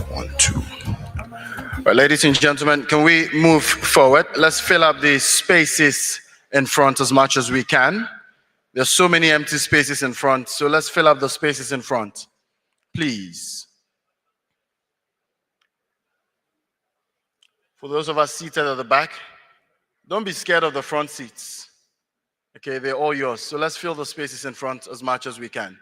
1, 2. Right, ladies and gentlemen, can we move forward? Let's fill up the spaces in front as much as we can. There's so many empty spaces in front, so let's fill up the spaces in front, please. For those of us seated at the back, don't be scared of the front seats. Okay, they're all yours. So let's fill the spaces in front as much as we can.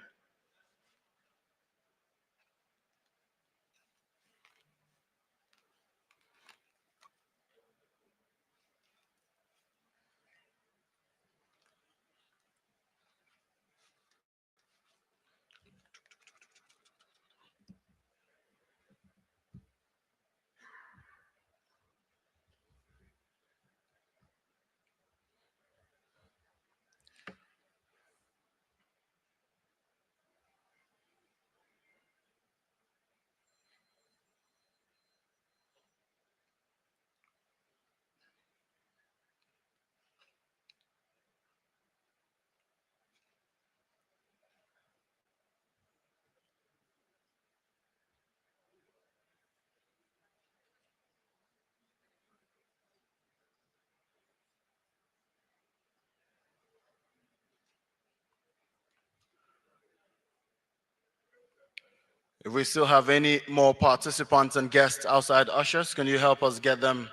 If we still have any more participants and guests outside ushers, can you help us get them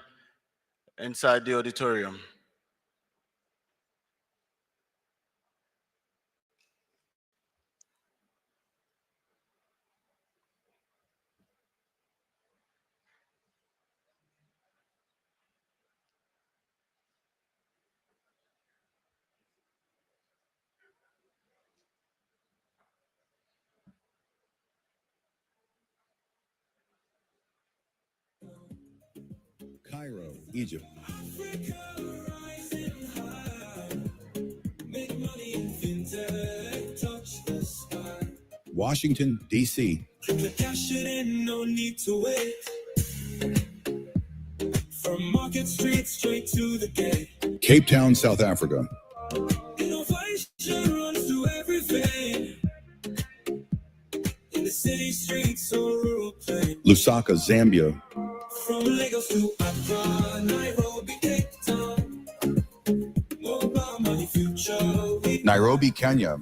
inside the auditorium? Cairo, Egypt. Africa rising high. Make money in fintech, touch the sky. Washington, D.C. Click the cash it in, no need to wait. From Market Street straight to the gate. Cape Town, South Africa. Innovation runs through everything. In the city streets or rural plain. Lusaka, Zambia. From Lagos to Accra, Nairobi, Cape Town. Mobile money future. Nairobi, Kenya.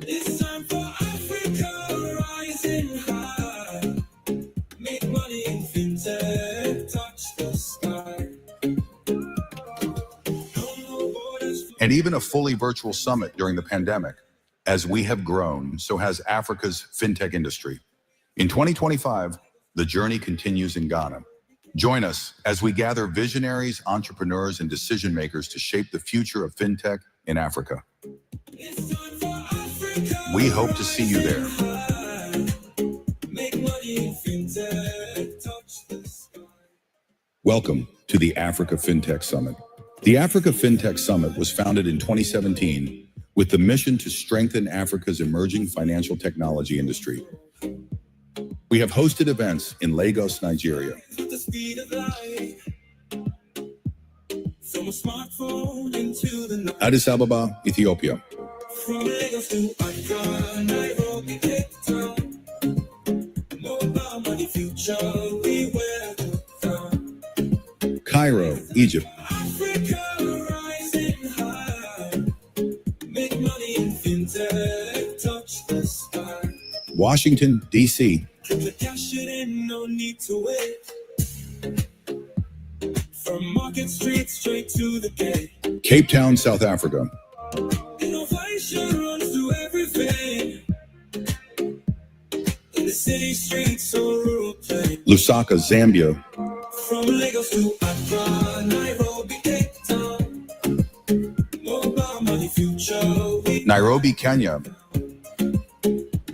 It's time for Africa rising high. Make money in fintech, touch the sky. No borders. And even a fully virtual summit during the pandemic. As we have grown, so has Africa's fintech industry. In 2025, the journey continues in Ghana. Join us as we gather visionaries, entrepreneurs, and decision makers to shape the future of fintech in Africa. We hope to see you there. Welcome to the Africa Fintech Summit. The Africa Fintech Summit was founded in 2017 with the mission to strengthen Africa's emerging financial technology industry. We have hosted events in Lagos, Nigeria, Addis Ababa, Ethiopia, Cairo, Egypt, Washington, D.C., no need to wait. From Market Street straight to the gate. Cape Town, South Africa. Innovation runs through everything. In the city streets or rural plain. Lusaka, Zambia. From Lagos to Accra, Nairobi, Cape Town. Mobile money future. Nairobi, Kenya.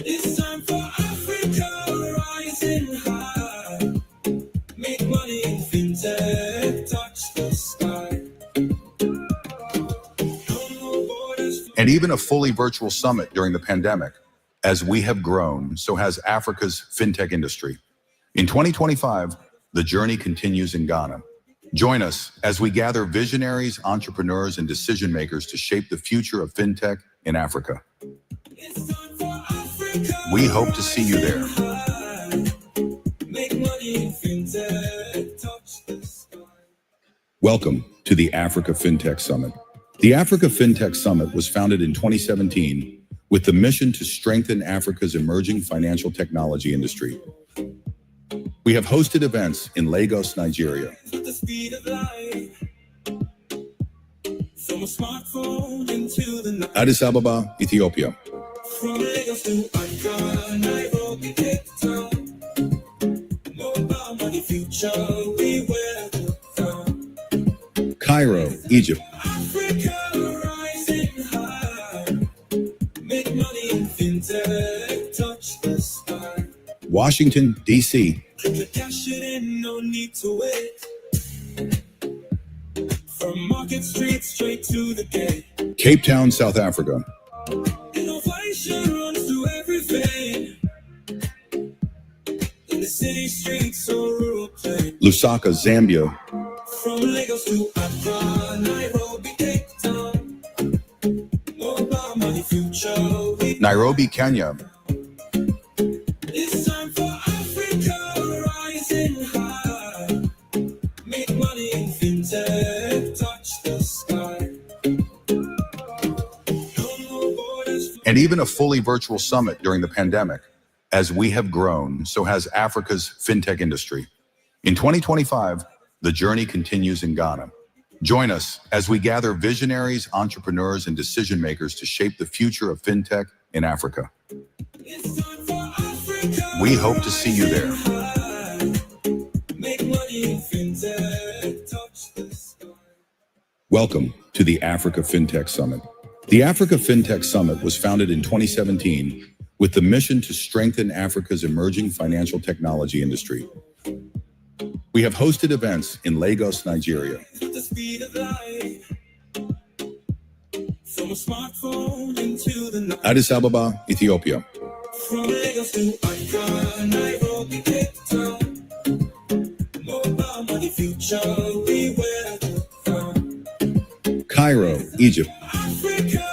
It's time for Africa rising high. Make money in fintech, touch the sky. No borders. And even a fully virtual summit during the pandemic. As we have grown, so has Africa's fintech industry. In 2025, the journey continues in Ghana. Join us as we gather visionaries, entrepreneurs, and decision makers to shape the future of fintech in Africa. It's time for We hope to see you there. Make money in fintech, touch the sky. Welcome to the Africa Fintech Summit. The Africa Fintech Summit was founded in 2017 with the mission to strengthen Africa's emerging financial technology industry. We have hosted events in Lagos, Nigeria, Addis Ababa, Ethiopia, from Lagos to Accra, Nairobi, Cape Town. Mobile money future, we welcome. Cairo, Egypt. Africa rising high. Make money in fintech, touch the sky. Washington, D.C. Cash it in, no need to wait. From Market Street straight to the gate. Cape Town, South Africa. Innovation runs through everything. In the city streets or rural plain. Lusaka, Zambia. From Lagos to Accra, Nairobi, Cape Town. Mobile money future. Nairobi, Kenya. It's time for Africa rising high. Make money in fintech, touch the sky. And even a fully virtual summit during the pandemic. As we have grown, so has Africa's fintech industry. In 2025, the journey continues in Ghana. Join us as we gather visionaries, entrepreneurs, and decision makers to shape the future of fintech in Africa. We hope to see you there. Welcome to the Africa Fintech Summit. The Africa Fintech Summit was founded in 2017 with the mission to strengthen Africa's emerging financial technology industry. We have hosted events in Lagos, Nigeria, Addis Ababa, Ethiopia, from Lagos to Accra, Nairobi, Cape Town. Mobile money future, we welcome. Cairo, Egypt. Africa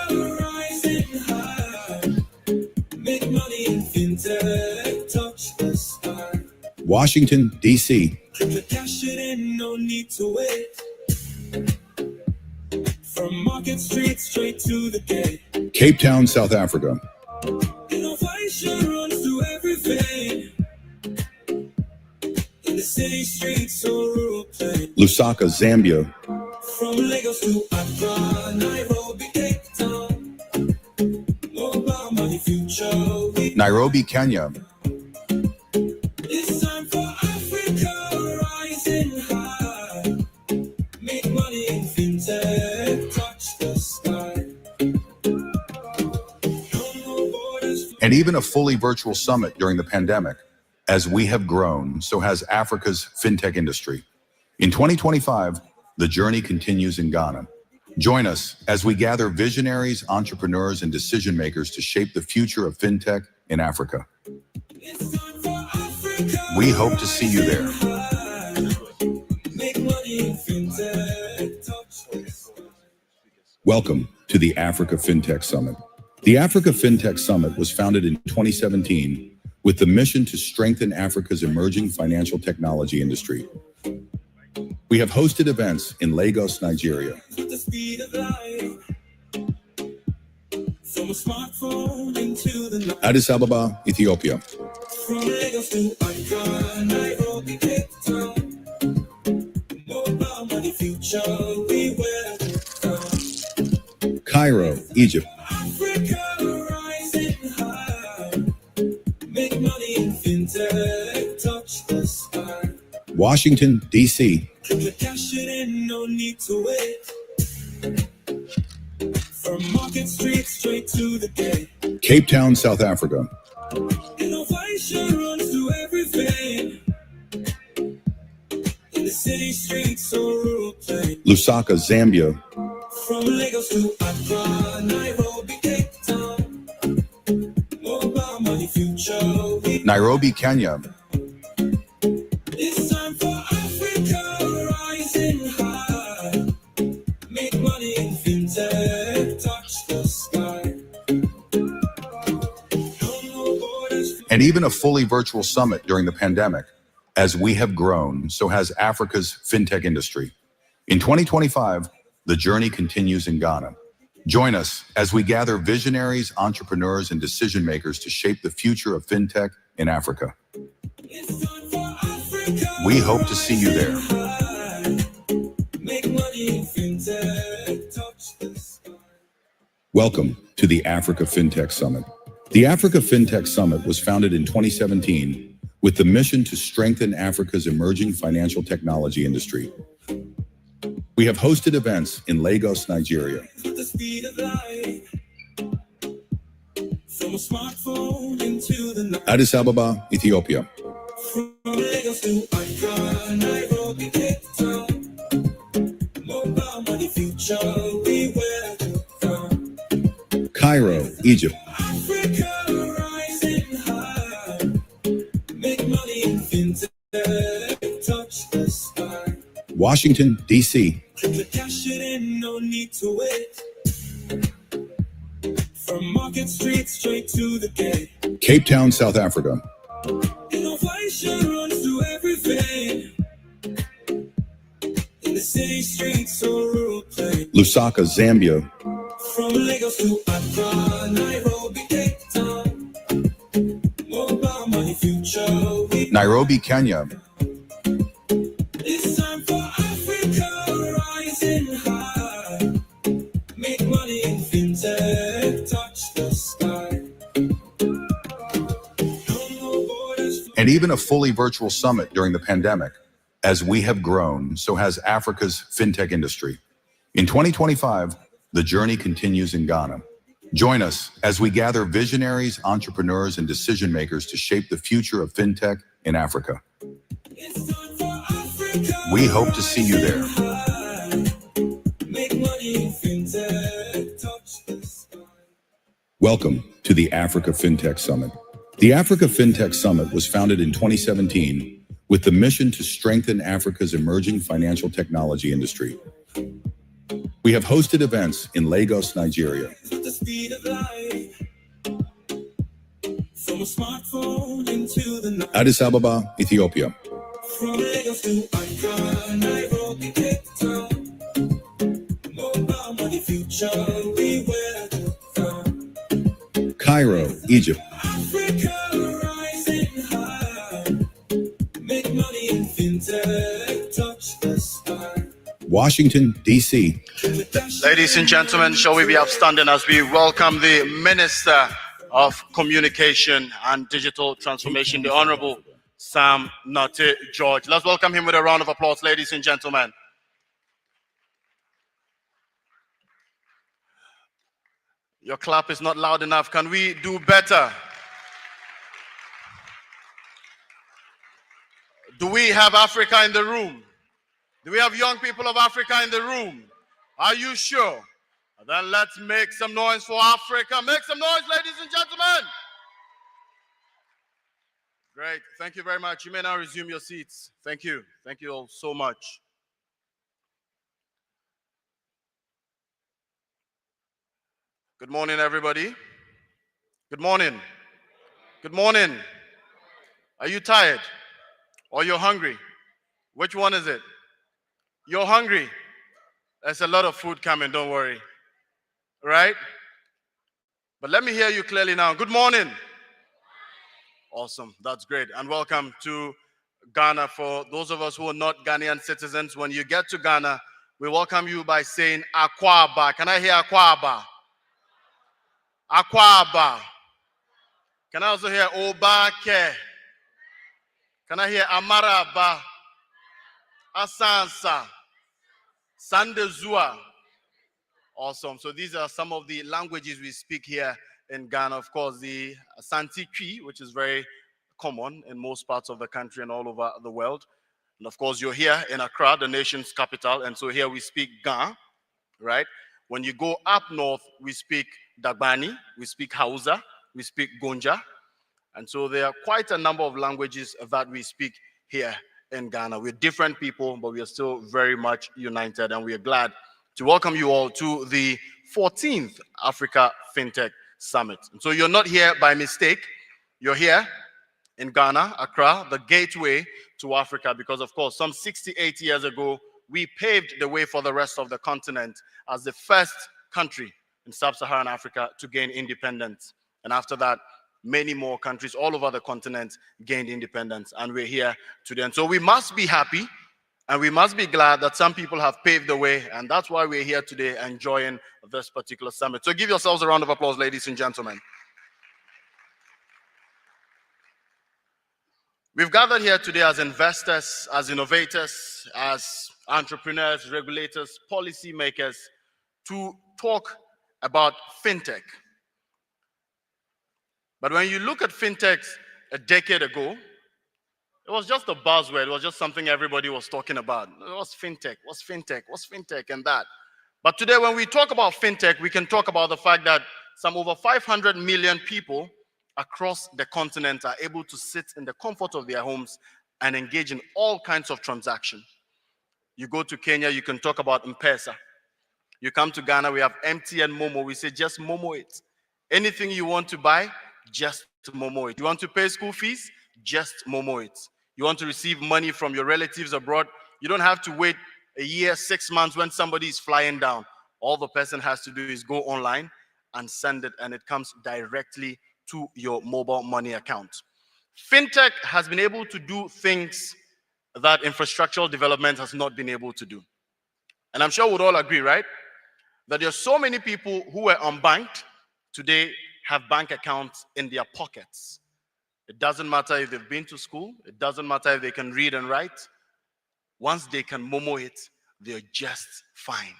rising high. Make money in fintech, touch the sky. Washington, D.C. Cash it in, no need to wait. From Market Street straight to the gate. Cape Town, South Africa. Innovation runs through everything. In the city streets or rural plain. Lusaka, Zambia. From Lagos to Accra, Nairobi, Cape Town. Mobile money future. Nairobi, Kenya. It's time for Africa rising high. Make money in fintech, touch the sky. And even a fully virtual summit during the pandemic. As we have grown, so has Africa's fintech industry. In 2025, the journey continues in Ghana. Join us as we gather visionaries, entrepreneurs, and decision makers to shape the future of fintech in Africa. We hope to see you there. Welcome to the Africa Fintech Summit. The Africa Fintech Summit was founded in 2017 with the mission to strengthen Africa's emerging financial technology industry. We have hosted events in Lagos, Nigeria, Addis Ababa, Ethiopia, from Lagos to Accra, Nairobi, Cape Town. Mobile money future, we welcome. Cairo, Egypt. Africa rising high. Make money in fintech, touch the sky. Washington, D.C. Cash it in, no need to wait. From Market Street straight to the gate. Cape Town, South Africa. Innovation runs through everything. In the city streets or rural plain. Lusaka, Zambia. From Lagos to Accra, Nairobi, Cape Town. Mobile money future. Nairobi, Kenya. It's time for Africa rising high. Make money in fintech, touch the sky. and even a fully virtual summit during the pandemic. As we have grown, so has Africa's fintech industry. In 2025, the journey continues in Ghana. Join us as we gather visionaries, entrepreneurs, and decision makers to shape the future of fintech in Africa. We hope to see you there. Welcome to the Africa Fintech Summit. The Africa Fintech Summit was founded in 2017 with the mission to strengthen Africa's emerging financial technology industry. We have hosted events in Lagos, Nigeria, Addis Ababa, Ethiopia, From Lagos to Accra, Nairobi, Cape Town, mobile money future, we were to come. Cairo, Egypt, Africa rising high, make money in fintech, touch the sky. Washington, D.C., Click the cash it in, no need to wait. From Market Street straight to the gate. Cape Town, South Africa, Innovation runs through everything. In the city streets or rural place. Lusaka, Zambia, From Lagos to Accra, Nairobi, Cape Town, mobile money future. Nairobi, Kenya, It's time for Africa rising high. Make money in fintech, touch the sky. No more borders. and even a fully virtual summit during the pandemic. As we have grown, so has Africa's fintech industry. In 2025, the journey continues in Ghana. Join us as we gather visionaries, entrepreneurs, and decision makers to shape the future of fintech in Africa. It's time for Africa. We hope to see you there. Make money in fintech, touch the sky. Welcome to the Africa Fintech Summit. The Africa Fintech Summit was founded in 2017 with the mission to strengthen Africa's emerging financial technology industry. We have hosted events in Lagos, Nigeria, At the speed of light. From a smartphone into the night. Addis Ababa, Ethiopia, From Lagos to Accra, Nairobi, Cape Town, mobile money future, we were to come. Cairo, Egypt, Africa rising high, make money in fintech, touch the sky. Washington, D.C., Ladies and gentlemen, shall we be upstanding as we welcome the Minister of Communication and Digital Transformation, the Honorable Sam Nate George. Let's welcome him with a round of applause, ladies and gentlemen. Your clap is not loud enough. Can we do better? Do we have Africa in the room? Do we have young people of Africa in the room? Are you sure? Then let's make some noise for Africa. Make some noise, ladies and gentlemen. Great. Thank you very much. You may now resume your seats. Thank you. Thank you all so much. Good morning, everybody. Good morning. Good morning. Are you tired? Or you're hungry? Which one is it? You're hungry. There's a lot of food coming, don't worry. Right? But let me hear you clearly now. Good morning. Awesome. That's great. And welcome to Ghana. For those of us who are not Ghanaian citizens, when you get to Ghana, we welcome you by saying Akwaba. Can I hear Akwaba? Akwaba. Can I also hear Obake? Can I hear Amaraba? Asansa? Sandezua? Awesome. So these are some of the languages we speak here in Ghana. Of course, the Asante Twi, which is very common in most parts of the country and all over the world. And of course, you're here in Accra, the nation's capital. And so here we speak Ga, right? When you go up north, we speak Dagbani, we speak Hausa, we speak Gonja. And so there are quite a number of languages that we speak here in Ghana. We're different people, but we are still very much united. And we are glad to welcome you all to the 14th Africa Fintech Summit. And so you're not here by mistake. You're here in Ghana, Accra, the gateway to Africa, because of course, some 68 years ago, we paved the way for the rest of the continent as the first country in sub-Saharan Africa to gain independence. And after that, many more countries all over the continent gained independence, and we're here today. And so we must be happy and we must be glad that some people have paved the way, and that's why we're here today enjoying this particular summit. So give yourselves a round of applause, ladies and gentlemen. We've gathered here today as investors, as innovators, as entrepreneurs, regulators, policymakers to talk about fintech. But when you look at fintech a decade ago, it was just a buzzword. It was just something everybody was talking about. What's fintech? What's fintech? What's fintech? And that. But today, when we talk about fintech, we can talk about the fact that some over 500 million people across the continent are able to sit in the comfort of their homes and engage in all kinds of transactions. You go to Kenya, you can talk about M-Pesa. You come to Ghana, we have MTN Momo. We say just Momo it. Anything you want to buy, just Momo it. You want to pay school fees, just Momo it. You want to receive money from your relatives abroad, you don't have to wait a year, 6 months when somebody is flying down. All the person has to do is go online and send it, and it comes directly to your mobile money account. Fintech has been able to do things that infrastructural development has not been able to do. And I'm sure we'd all agree, right? That there are so many people who were unbanked today have bank accounts in their pockets. It doesn't matter if they've been to school. It doesn't matter if they can read and write. Once they can Momo it, they're just fine.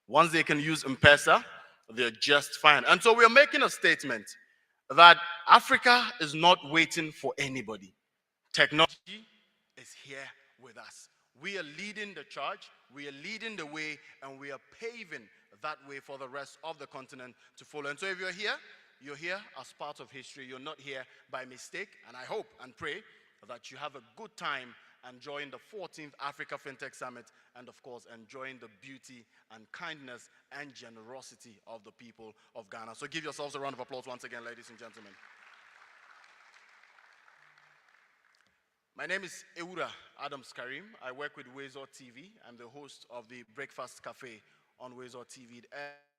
Once they can use M-Pesa, they're just fine. And so we're making a statement that Africa is not waiting for anybody. Technology is here with us. We are leading the charge, we are leading the way, and we are paving that way for the rest of the continent to follow. And so if you're here as part of history. You're not here by mistake. And I hope and pray that you have a good time enjoying the 14th Africa Fintech Summit, and of course, enjoying the beauty and kindness and generosity of the people of Ghana. So give yourselves a round of applause once again, ladies and gentlemen. My name is Ewura Adams Karim. I work with Wezo TV. I'm the host of the Breakfast Cafe on Wezo TV. It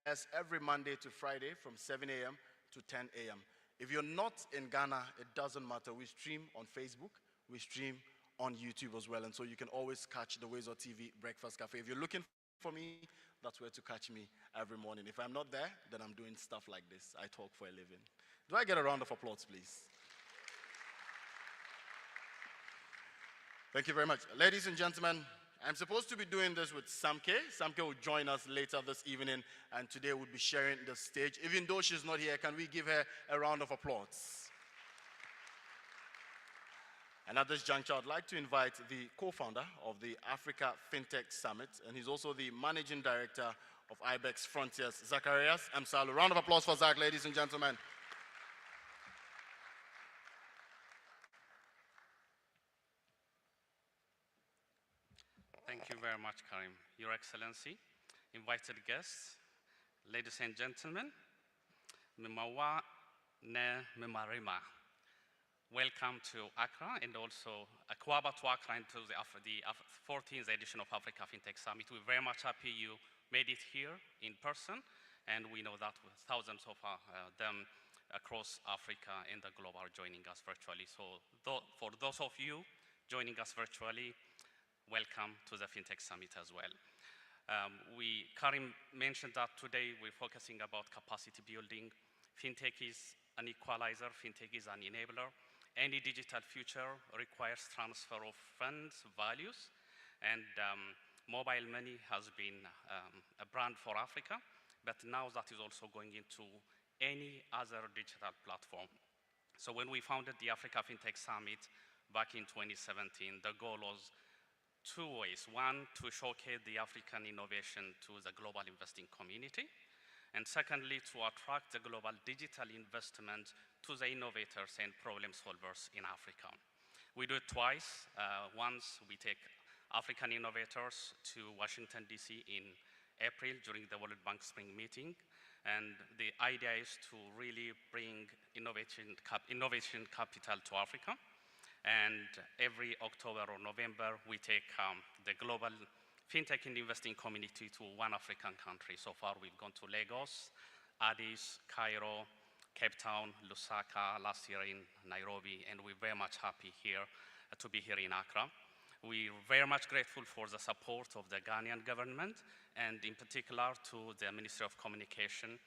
airs every Monday to Friday from 7 a.m. to 10 a.m. If you're not in Ghana, it doesn't matter. We stream on Facebook, we stream on YouTube as well, and so you can always catch the Wezo TV Breakfast Cafe. If you're looking for me, that's where to catch me every morning. If I'm not there, then I'm doing stuff like this. I talk for a living. Do I get a round of applause, please? Thank you very much. Ladies and gentlemen, I'm supposed to be doing this with Samke. Samke will join us later this evening, and today we'll be sharing the stage. Even though she's not here, can we give her a round of applause? And at this juncture, I'd like to invite the co-founder of the Africa Fintech Summit, and he's also the managing director of IBEX Frontiers, Zacharias Msalu. Round of applause for Zach, ladies and gentlemen. Thank you very much, Karim. Your Excellency, invited guests, ladies and gentlemen, Mimawa ne Mimarima. Welcome to Accra and also Akwaba to Accra and to the 14th edition of Africa Fintech Summit. We're very much happy you made it here in person, and we know that with thousands of them across Africa and the globe are joining us virtually. So for those of you joining us virtually, welcome to the Fintech Summit as well. Karim mentioned that today we're focusing about capacity building. Fintech is an equalizer, Fintech is an enabler. Any digital future requires transfer of funds, values, and mobile money has been a brand for Africa, but now that is also going into any other digital platform. So when we founded the Africa Fintech Summit back in 2017, the goal was two ways. One, to showcase the African innovation to the global investing community, and secondly, to attract the global digital investment to the innovators and problem solvers in Africa. We do it twice. Once, we take African innovators to Washington, D.C. in April during the World Bank Spring Meeting, and the idea is to really bring innovation capital to Africa. And every October or November, we take the global fintech and investing community to one African country. So far, we've gone to Lagos, Addis, Cairo, Cape Town, Lusaka, last year in Nairobi, and we're very much happy here to be here in Accra. We're very much grateful for the support of the Ghanaian government, and in particular to the Ministry of Communication.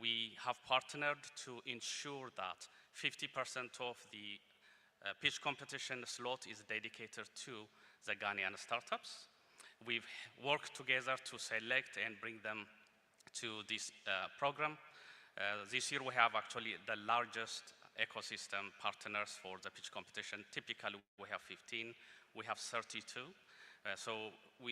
We have partnered to ensure that 50% of the pitch competition slot is dedicated to the Ghanaian startups. We've worked together to select and bring them to this program. This year we have actually the largest ecosystem partners for the pitch competition. Typically we have 15, we have 32.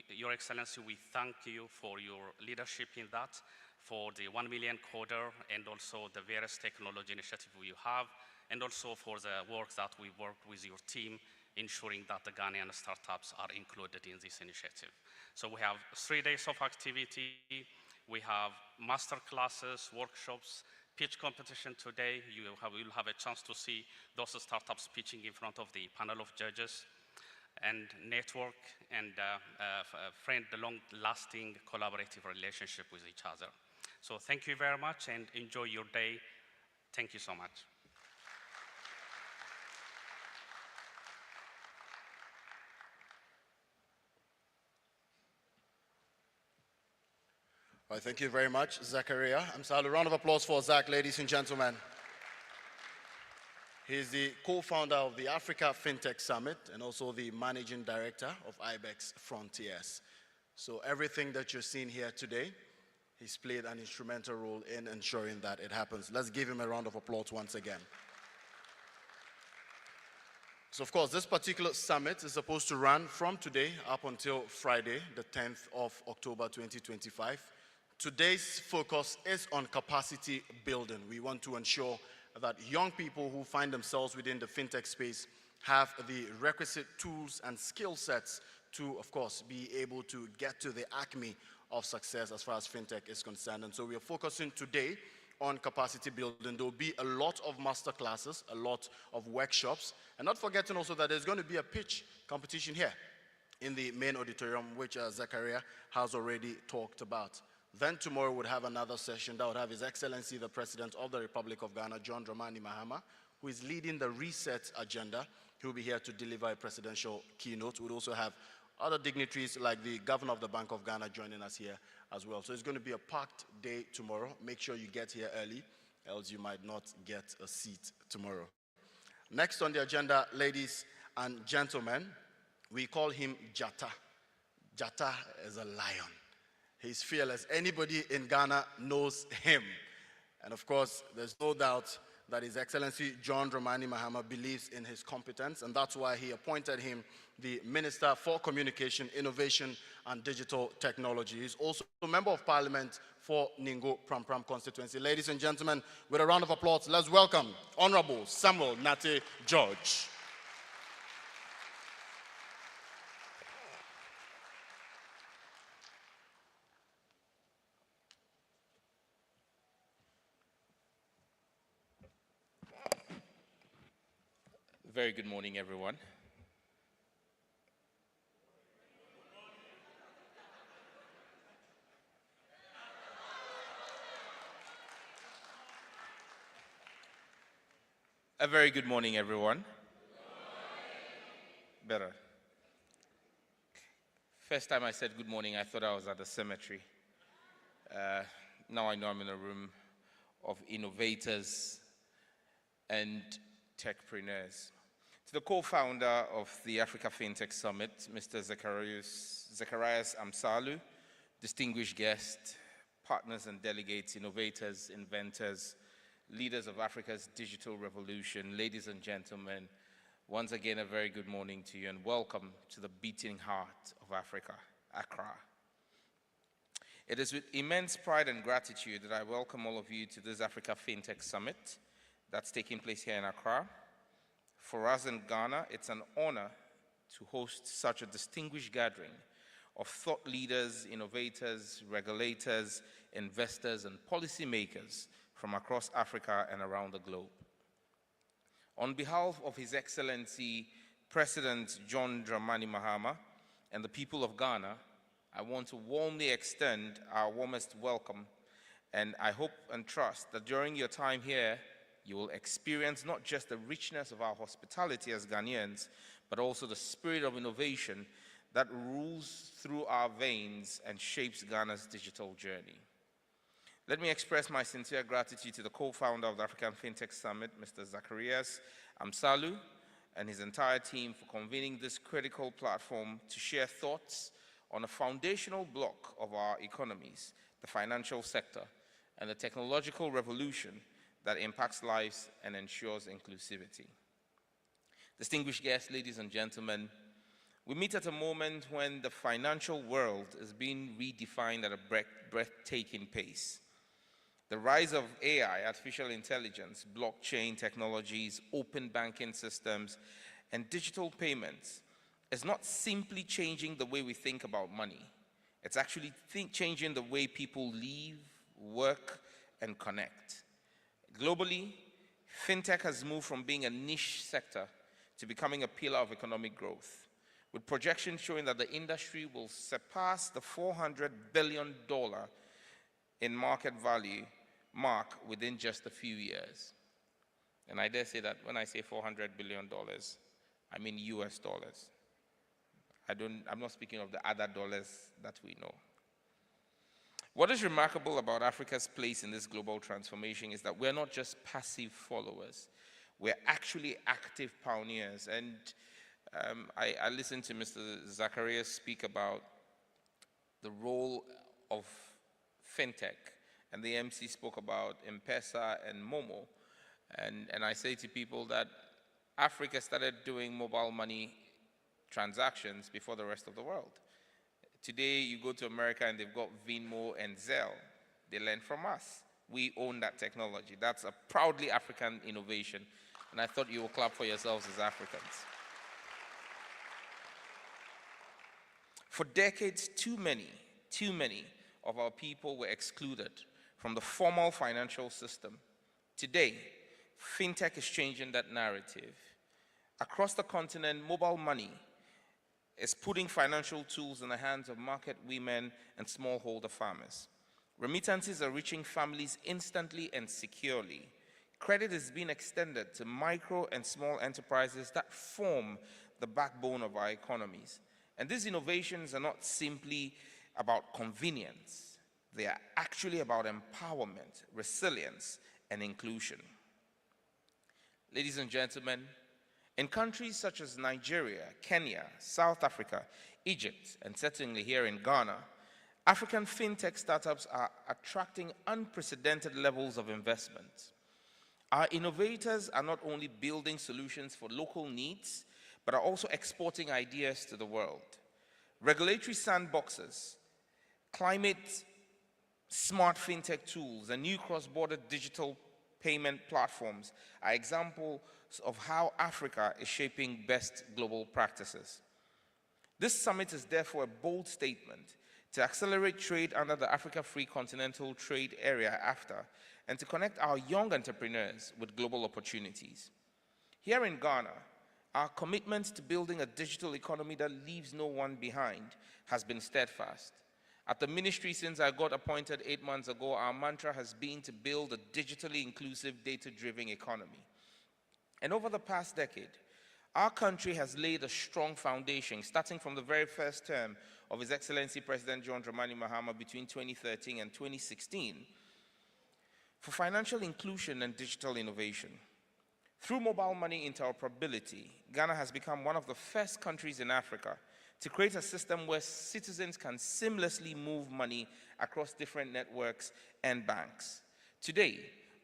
Your Excellency, we thank you for your leadership in that, for the 1 million coder and also the various technology initiatives you have, and also for the work that we worked with your team, ensuring that the Ghanaian startups are included in this initiative. So we have 3 days of activity. We have master classes, workshops, pitch competition today. You'll have a chance to see those startups pitching in front of the panel of judges, and network and friend the long-lasting collaborative relationship with each other. So thank you very much and enjoy your day. Thank you so much. All right, thank you very much, Zachariah. A round of applause for Zach, ladies and gentlemen. He's the co-founder of the Africa Fintech Summit and also the managing director of IBEX Frontiers. So everything that you're seeing here today, he's played an instrumental role in ensuring that it happens. Let's give him a round of applause once again. So of course, this particular summit is supposed to run from today up until Friday, the 10th of October 2025. Today's focus is on capacity building. We want to ensure that young people who find themselves within the fintech space have the requisite tools and skill sets to, of course, be able to get to the acme of success as far as fintech is concerned. And so we are focusing today on capacity building. There will be a lot of master classes, a lot of workshops, and not forgetting also that there's going to be a pitch competition here in the main auditorium, which Zachariah has already talked about. Then tomorrow we'll have another session that would have His Excellency, the President of the Republic of Ghana, John Dramani Mahama, who is leading the Reset agenda. He will be here to deliver a presidential keynote. We'll also have other dignitaries like the Governor of the Bank of Ghana joining us here as well. So it's going to be a packed day tomorrow. Make sure you get here early, else you might not get a seat tomorrow. Next on the agenda, ladies and gentlemen, we call him Jata. Jata is a lion. He's fearless. Anybody in Ghana knows him. And of course, there's no doubt that His Excellency John Dramani Mahama believes in his competence, and that's why he appointed him the Minister for Communication, Innovation and Digital Technology. He's also a Member of Parliament for Ningo Pram constituency. Ladies and gentlemen, with a round of applause, let's welcome Honorable Samuel Nate George. Very good morning, everyone. A very good morning, everyone. Better. First time I said good morning, I thought I was at the cemetery. Now I know I'm in a room of innovators and techpreneurs. To the co-founder of the Africa Fintech Summit, Mr. Zacharias Amsalu, distinguished guests, partners and delegates, innovators, inventors, leaders of Africa's digital revolution, ladies and gentlemen, once again a very good morning to you and welcome to the beating heart of Africa, Accra. It is with immense pride and gratitude that I welcome all of you to this Africa Fintech Summit that's taking place here in Accra. For us in Ghana, it's an honor to host such a distinguished gathering of thought leaders, innovators, regulators, investors, and policymakers from across Africa and around the globe. On behalf of His Excellency President John Dramani Mahama and the people of Ghana, I want to warmly extend our warmest welcome, and I hope and trust that during your time here, you will experience not just the richness of our hospitality as Ghanaians, but also the spirit of innovation that rules through our veins and shapes Ghana's digital journey. Let me express my sincere gratitude to the co-founder of the African Fintech Summit, Mr. Zacharias Amsalu, and his entire team for convening this critical platform to share thoughts on a foundational block of our economies, the financial sector, and the technological revolution that impacts lives and ensures inclusivity. Distinguished guests, ladies and gentlemen, we meet at a moment when the financial world is being redefined at a breathtaking pace. The rise of AI, artificial intelligence, blockchain technologies, open banking systems, and digital payments is not simply changing the way we think about money. It's actually changing the way people live, work, and connect. Globally, fintech has moved from being a niche sector to becoming a pillar of economic growth, with projections showing that the industry will surpass the $400 billion in market value mark within just a few years. And I dare say that when I say $400 billion, I mean US dollars. I'm not speaking of the other dollars that we know. What is remarkable about Africa's place in this global transformation is that we're not just passive followers. We're actually active pioneers. And I listened to Mr. Zacharias speak about the role of fintech, and the MC spoke about M-Pesa and Momo. And I say to people that Africa started doing mobile money transactions before the rest of the world. Today, you go to America and they've got Venmo and Zelle. They learned from us. We own that technology. That's a proudly African innovation. And I thought you will clap for yourselves as Africans. For decades, too many of our people were excluded from the formal financial system. Today, fintech is changing that narrative. Across the continent, mobile money is putting financial tools in the hands of market women and smallholder farmers. Remittances are reaching families instantly and securely. Credit is being extended to micro and small enterprises that form the backbone of our economies. And these innovations are not simply about convenience. They are actually about empowerment, resilience, and inclusion. Ladies and gentlemen, in countries such as Nigeria, Kenya, South Africa, Egypt, and certainly here in Ghana, African fintech startups are attracting unprecedented levels of investment. Our innovators are not only building solutions for local needs, but are also exporting ideas to the world. Regulatory sandboxes, climate smart fintech tools, and new cross-border digital payment platforms are examples of how Africa is shaping best global practices. This summit is therefore a bold statement to accelerate trade under the Africa Free Continental Trade Area (AFTA) and to connect our young entrepreneurs with global opportunities. Here in Ghana, our commitment to building a digital economy that leaves no one behind has been steadfast. At the ministry, since I got appointed 8 months ago, our mantra has been to build a digitally inclusive, data-driven economy. And over the past decade, our country has laid a strong foundation, starting from the very first term of His Excellency President John Dramani Mahama between 2013 and 2016, for financial inclusion and digital innovation. Through mobile money interoperability, Ghana has become one of the first countries in Africa to create a system where citizens can seamlessly move money across different networks and banks. Today,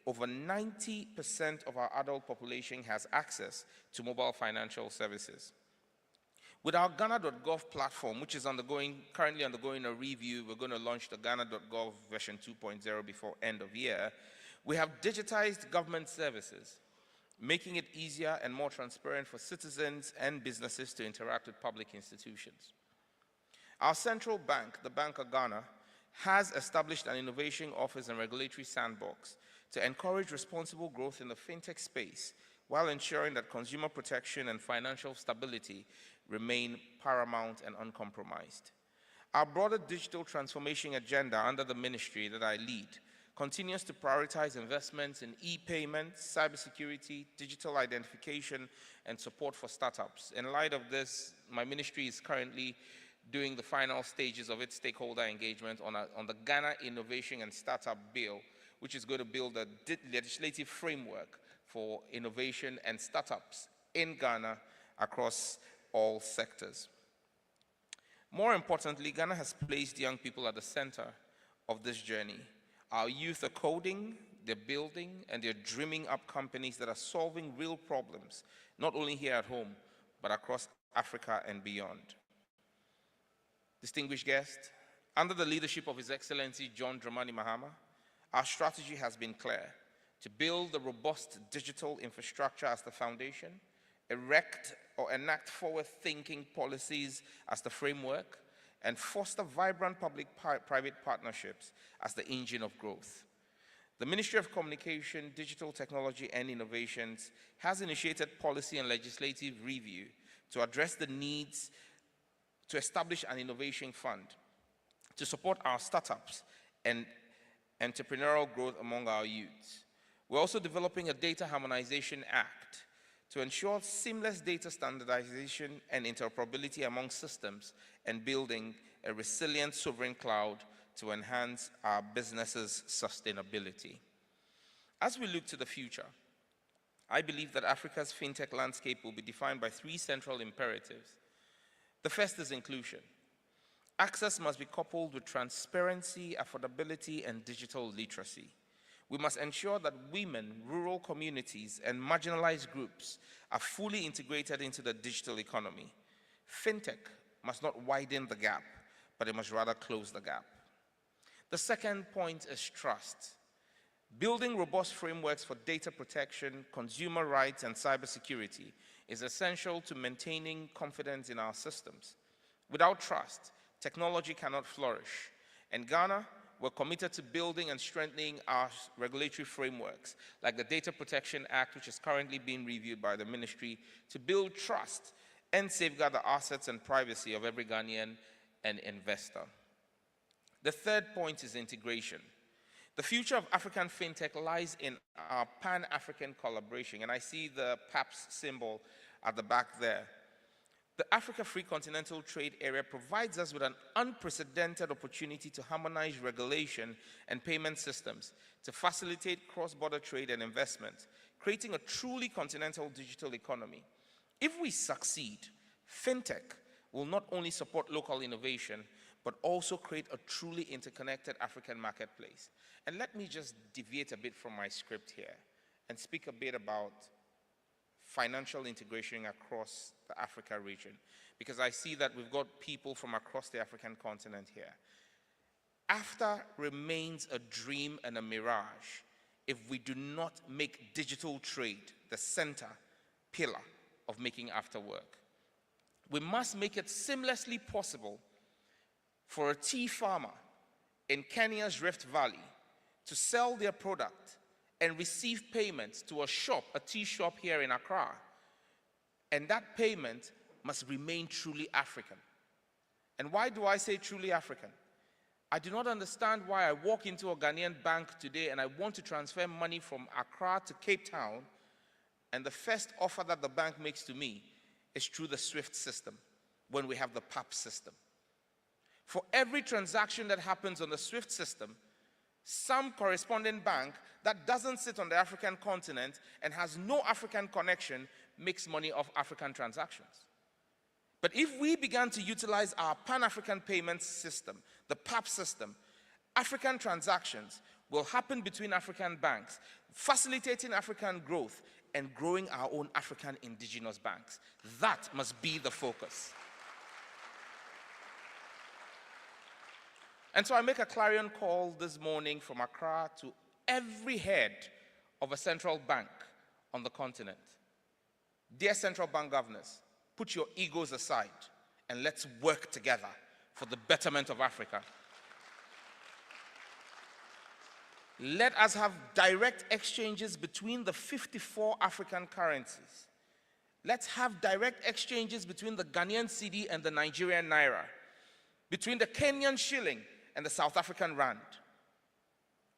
over 90% of our adult population has access to mobile financial services. With our Ghana.gov platform, which is currently undergoing a review, we're going to launch the Ghana.gov version 2.0 before end of year. We have digitized government services, making it easier and more transparent for citizens and businesses to interact with public institutions. Our central bank, the Bank of Ghana, has established an innovation office and regulatory sandbox to encourage responsible growth in the fintech space while ensuring that consumer protection and financial stability remain paramount and uncompromised. Our broader digital transformation agenda under the ministry that I lead continues to prioritize investments in e-payments, cybersecurity, digital identification, and support for startups. In light of this, my ministry is currently doing the final stages of its stakeholder engagement on the Ghana Innovation and Startup Bill, which is going to build a legislative framework for innovation and startups in Ghana across all sectors. More importantly, Ghana has placed young people at the center of this journey. Our youth are coding, they're building, and they're dreaming up companies that are solving real problems, not only here at home, but across Africa and beyond. Distinguished guest, under the leadership of His Excellency John Dramani Mahama, our strategy has been clear: to build a robust digital infrastructure as the foundation, erect or enact forward-thinking policies as the framework, and foster vibrant public-private partnerships as the engine of growth. The Ministry of Communication, Digital Technology and Innovations has initiated policy and legislative review to address the needs to establish an innovation fund to support our startups and entrepreneurial growth among our youths. We're also developing a Data Harmonization Act to ensure seamless data standardization and interoperability among systems and building a resilient sovereign cloud to enhance our businesses' sustainability. As we look to the future, I believe that Africa's fintech landscape will be defined by three central imperatives. The first is inclusion. Access must be coupled with transparency, affordability, and digital literacy. We must ensure that women, rural communities, and marginalized groups are fully integrated into the digital economy. Fintech must not widen the gap, but it must rather close the gap. The second point is trust. Building robust frameworks for data protection, consumer rights, and cybersecurity is essential to maintaining confidence in our systems. Without trust, technology cannot flourish. In Ghana, we're committed to building and strengthening our regulatory frameworks, like the Data Protection Act, which is currently being reviewed by the ministry, to build trust and safeguard the assets and privacy of every Ghanaian and investor. The third point is integration. The future of African fintech lies in our Pan-African collaboration, and I see the PAPS symbol at the back there. The Africa Free Continental Trade Area provides us with an unprecedented opportunity to harmonize regulation and payment systems to facilitate cross-border trade and investment, creating a truly continental digital economy. If we succeed, fintech will not only support local innovation, but also create a truly interconnected African marketplace. And let me just deviate a bit from my script here and speak a bit about financial integration across the Africa region, because I see that we've got people from across the African continent here. AFTA remains a dream and a mirage if we do not make digital trade the center pillar of making AFTA work. We must make it seamlessly possible for a tea farmer in Kenya's Rift Valley to sell their product and receive payments to a shop, a tea shop here in Accra. And that payment must remain truly African. And why do I say truly African? I do not understand why I walk into a Ghanaian bank today and I want to transfer money from Accra to Cape Town, and the first offer that the bank makes to me is through the SWIFT system when we have the PAP system. For every transaction that happens on the SWIFT system, some corresponding bank that doesn't sit on the African continent and has no African connection makes money off African transactions. But if we began to utilize our Pan-African payments system, the PAP system, African transactions will happen between African banks, facilitating African growth and growing our own African indigenous banks. That must be the focus. And so I make a clarion call this morning from Accra to every head of a central bank on the continent. Dear central bank governors, put your egos aside and let's work together for the betterment of Africa. Let us have direct exchanges between the 54 African currencies. Let's have direct exchanges between the Ghanaian cedi and the Nigerian naira, between the Kenyan shilling and the South African rand.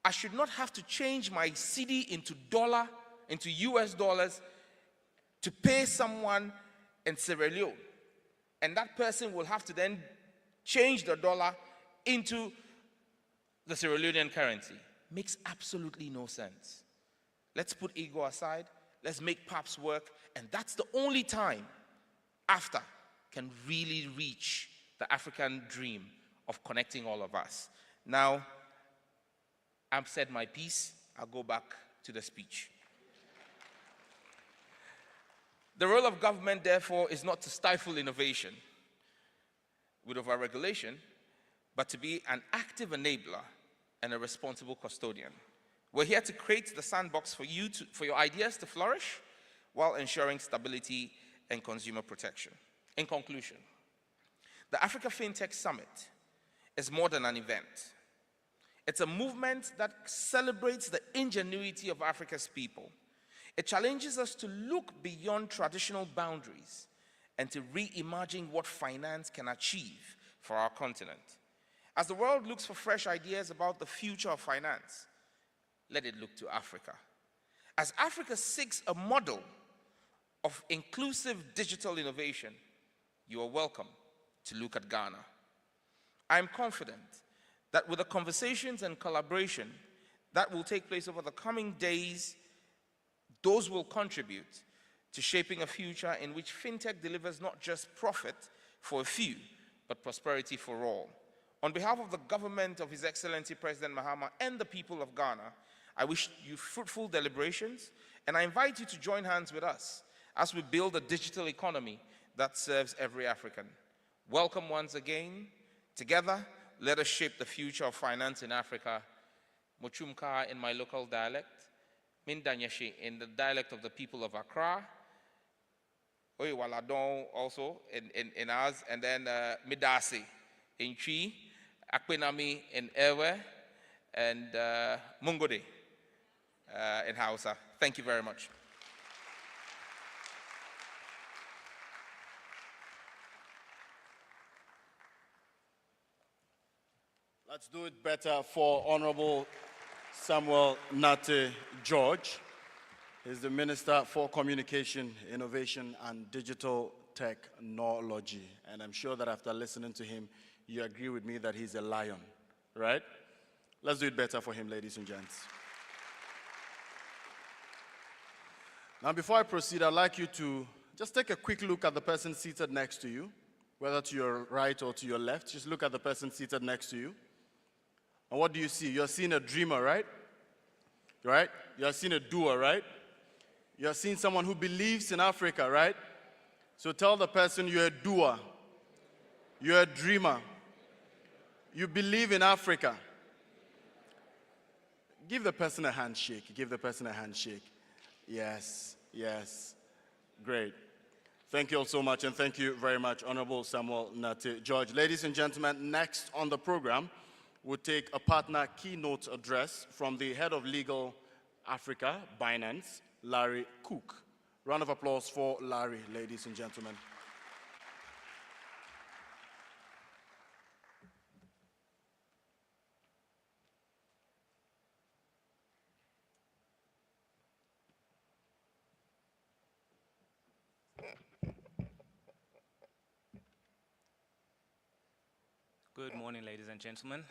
I should not have to change my cedi into US dollars to pay someone in Sierra Leone. And that person will have to then change the dollar into the Sierra Leonean currency. Makes absolutely no sense. Let's put ego aside. Let's make PAPs work. And that's the only time AFTA can really reach the African dream of connecting all of us. Now, I've said my piece. I'll go back to the speech. The role of government, therefore, is not to stifle innovation with overregulation, but to be an active enabler and a responsible custodian. We're here to create the sandbox for your ideas to flourish while ensuring stability and consumer protection. In conclusion, the Africa Fintech Summit is more than an event. It's a movement that celebrates the ingenuity of Africa's people. It challenges us to look beyond traditional boundaries and to reimagine what finance can achieve for our continent. As the world looks for fresh ideas about the future of finance, let it look to Africa. As Africa seeks a model of inclusive digital innovation, you are welcome to look at Ghana. I am confident that with the conversations and collaboration that will take place over the coming days, those will contribute to shaping a future in which fintech delivers not just profit for a few, but prosperity for all. On behalf of the government of His Excellency President Mahama and the people of Ghana, I wish you fruitful deliberations, and I invite you to join hands with us as we build a digital economy that serves every African. Welcome once again. Together, let us shape the future of finance in Africa. Mochumka in my local dialect, Mindanyashi in the dialect of the people of Accra, Oyewaladon also in ours, and then Midasi in Chi, Akpenami in Ewe, and Mungode in Hausa. Thank you very much. Let's do it better for Honorable Samuel Nate George. He's the Minister for Communication, Innovation, and Digital Technology. And I'm sure that after listening to him, you agree with me that he's a lion, right? Let's do it better for him, ladies and gents. Now, before I proceed, I'd like you to just take a quick look at the person seated next to you, whether to your right or to your left. Just look at the person seated next to you. And what do you see? You're seeing a dreamer, right? Right? You're seeing a doer, right? You're seeing someone who believes in Africa, right? So tell the person you're a doer. You're a dreamer. You believe in Africa. Give the person a handshake. Give the person a handshake. Yes, yes. Great. Thank you all so much, and thank you very much, Honorable Samuel Nate George. Ladies and gentlemen, next on the program, we'll take a partner keynote address from the Head of Legal Africa, Binance, Larry Cook. Round of applause for Larry, ladies and gentlemen. Good morning, ladies and gentlemen.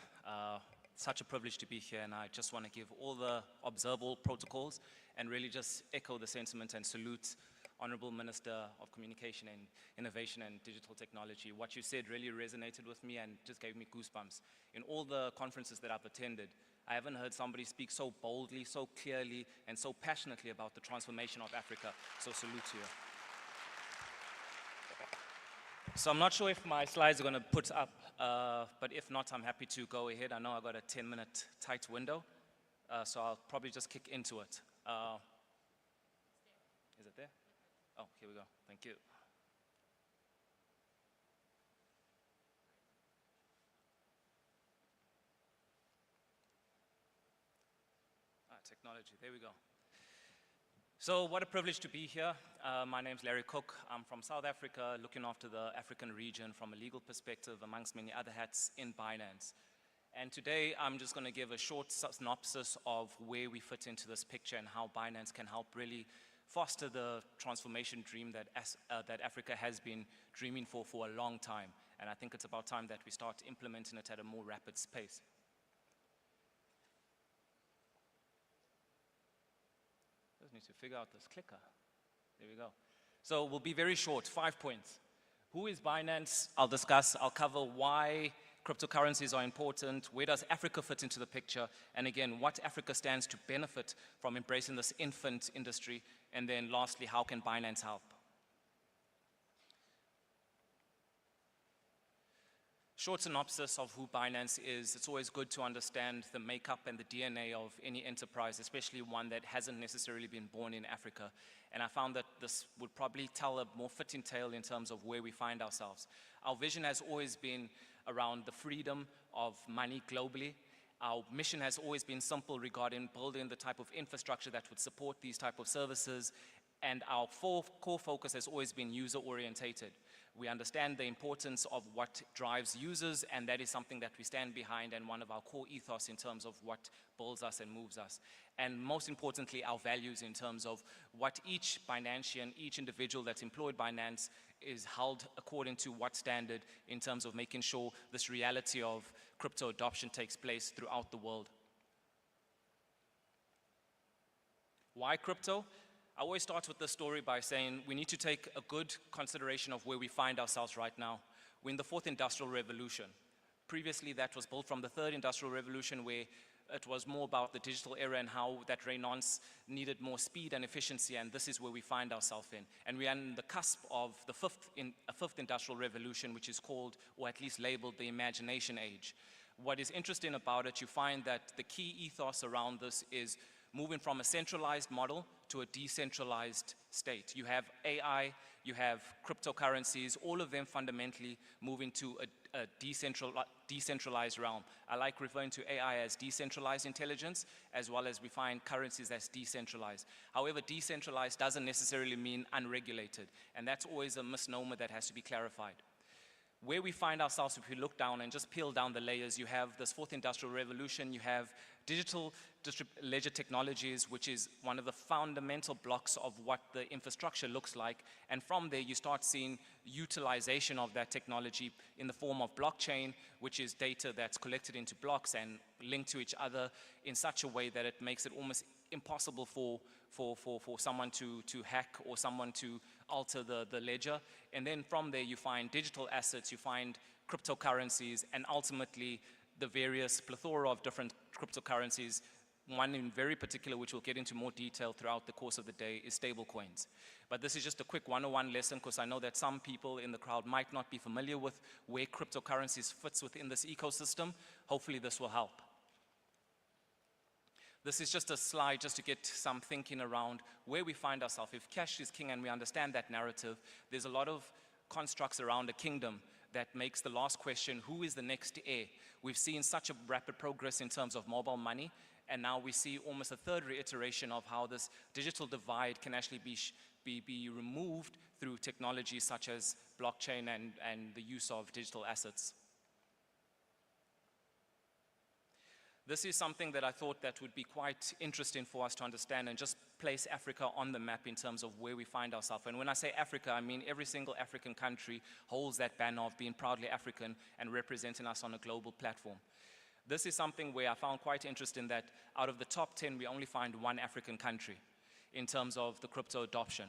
Such a privilege to be here, and I just want to give all the observable protocols and really just echo the sentiment and salute Honorable Minister of Communication and Innovation and Digital Technology. What you said really resonated with me and just gave me goosebumps. In all the conferences that I've attended, I haven't heard somebody speak so boldly, so clearly, and so passionately about the transformation of Africa. So salute to you. So I'm not sure if my slides are going to put up, but if not, I'm happy to go ahead. I know I've got a 10-minute tight window, so I'll probably just kick into it. Is it there? Oh, here we go. Thank you. Technology, there we go. So what a privilege to be here. My name's Larry Cook. I'm from South Africa, looking after the African region from a legal perspective, amongst many other hats in Binance. And today I'm just going to give a short synopsis of where we fit into this picture and how Binance can help really foster the transformation dream that Africa has been dreaming for a long time. And I think it's about time that we start implementing it at a more rapid pace. Just need to figure out this clicker. There we go. So we'll be very short, 5 points. Who is Binance? I'll discuss, I'll cover why cryptocurrencies are important, where does Africa fit into the picture, and again, what Africa stands to benefit from embracing this infant industry, and then lastly, how can Binance help? Short synopsis of who Binance is. It's always good to understand the makeup and the DNA of any enterprise, especially one that hasn't necessarily been born in Africa. And I found that this would probably tell a more fitting tale in terms of where we find ourselves. Our vision has always been around the freedom of money globally. Our mission has always been simple regarding building the type of infrastructure that would support these type of services. And our core focus has always been user-orientated. We understand the importance of what drives users, and that is something that we stand behind and one of our core ethos in terms of what builds us and moves us. And most importantly, our values in terms of what each Binancean, each individual that's employed by Binance is held according to what standard in terms of making sure this reality of crypto adoption takes place throughout the world. Why crypto? I always start with this story by saying we need to take a good consideration of where we find ourselves right now. We're in the fourth industrial revolution. Previously, that was built from the third industrial revolution, where it was more about the digital era and how that renaissance needed more speed and efficiency, and this is where we find ourselves in. And we are on the cusp of the fifth industrial revolution, which is called, or at least labeled, the imagination age. What is interesting about it, you find that the key ethos around this is moving from a centralized model to a decentralized state. You have AI, you have cryptocurrencies, all of them fundamentally moving to a decentralized realm. I like referring to AI as decentralized intelligence, as well as we find currencies as decentralized. However, decentralized doesn't necessarily mean unregulated, and that's always a misnomer that has to be clarified. Where we find ourselves, if you look down and just peel down the layers, you have this fourth industrial revolution, you have digital ledger technologies, which is one of the fundamental blocks of what the infrastructure looks like. And from there, you start seeing utilization of that technology in the form of blockchain, which is data that's collected into blocks and linked to each other in such a way that it makes it almost impossible for someone to hack or someone to alter the ledger. And then from there, you find digital assets, you find cryptocurrencies, and ultimately the various plethora of different cryptocurrencies. One in very particular, which we'll get into more detail throughout the course of the day, is stablecoins. But this is just a quick 101 lesson, because I know that some people in the crowd might not be familiar with where cryptocurrencies fits within this ecosystem. Hopefully this will help. This is just a slide just to get some thinking around where we find ourselves. If cash is king and we understand that narrative, there's a lot of constructs around a kingdom that makes the last question, who is the next heir? We've seen such a rapid progress in terms of mobile money, and now we see almost a third reiteration of how this digital divide can actually be removed through technologies such as blockchain and the use of digital assets. This is something that I thought that would be quite interesting for us to understand and just place Africa on the map in terms of where we find ourselves. And when I say Africa, I mean every single African country holds that banner of being proudly African and representing us on a global platform. This is something where I found quite interesting that out of the top 10, we only find one African country in terms of the crypto adoption.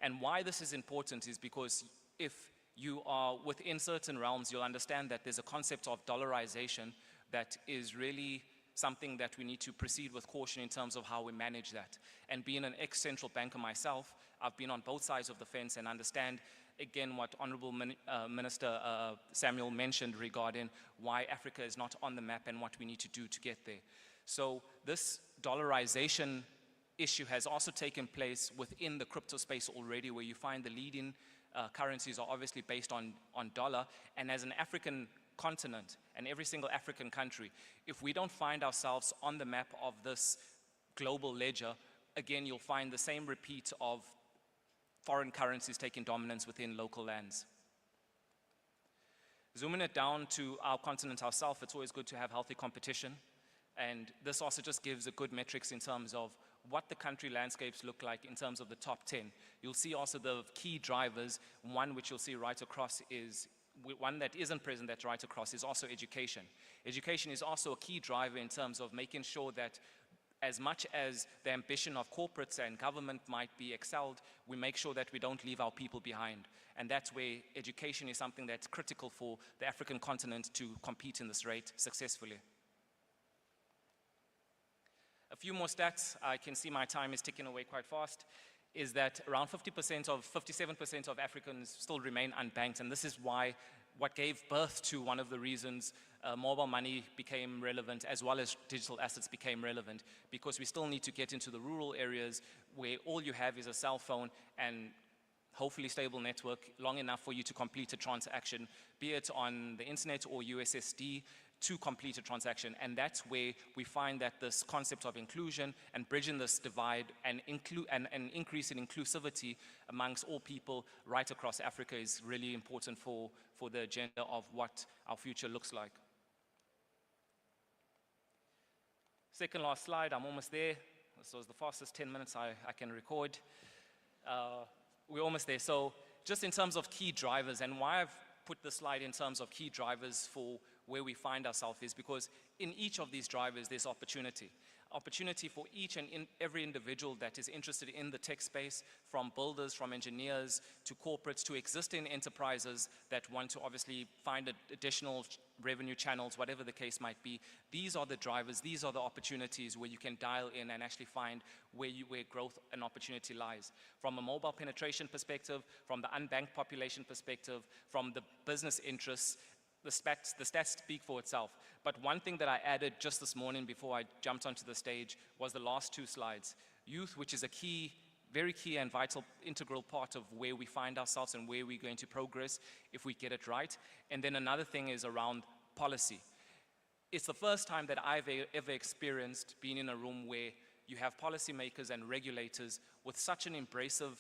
And why this is important is because if you are within certain realms, you'll understand that there's a concept of dollarization that is really something that we need to proceed with caution in terms of how we manage that. And being an ex-central banker myself, I've been on both sides of the fence and understand, again, what Honorable Minister Samuel mentioned regarding why Africa is not on the map and what we need to do to get there. So this dollarization issue has also taken place within the crypto space already, where you find the leading currencies are obviously based on dollar. And as an African continent and every single African country, if we don't find ourselves on the map of this global ledger, again, you'll find the same repeat of foreign currencies taking dominance within local lands. Zooming it down to our continent ourselves, it's always good to have healthy competition. And this also just gives a good metrics in terms of what the country landscapes look like in terms of the top 10. You'll see also the key drivers. One which you'll see right across is, one that isn't present that's right across is also education. Education is also a key driver in terms of making sure that as much as the ambition of corporates and government might be excelled, we make sure that we don't leave our people behind. And that's where education is something that's critical for the African continent to compete in this rate successfully. A few more stats, I can see my time is ticking away quite fast, is that around 57% of Africans still remain unbanked, and this is why what gave birth to one of the reasons mobile money became relevant as well as digital assets became relevant, because we still need to get into the rural areas where all you have is a cell phone and hopefully stable network long enough for you to complete a transaction, be it on the internet or USSD, to complete a transaction. And that's where we find that this concept of inclusion and bridging this divide and increase in inclusivity amongst all people right across Africa is really important for the agenda of what our future looks like. Second last slide, I'm almost there. This was the fastest 10 minutes I can record. We're almost there. So just in terms of key drivers, and why I've put the slide in terms of key drivers for where we find ourselves is because in each of these drivers there's opportunity. Opportunity for each and every individual that is interested in the tech space, from builders, from engineers, to corporates, to existing enterprises that want to obviously find additional revenue channels, whatever the case might be. These are the drivers, these are the opportunities where you can dial in and actually find where growth and opportunity lies. From a mobile penetration perspective, from the unbanked population perspective, from the business interests, the stats speak for itself. But one thing that I added just this morning before I jumped onto the stage was the last two slides. Youth, which is a key, very key and vital, integral part of where we find ourselves and where we're going to progress if we get it right. And then another thing is around policy. It's the first time that I've ever experienced being in a room where you have policymakers and regulators with such an embracive,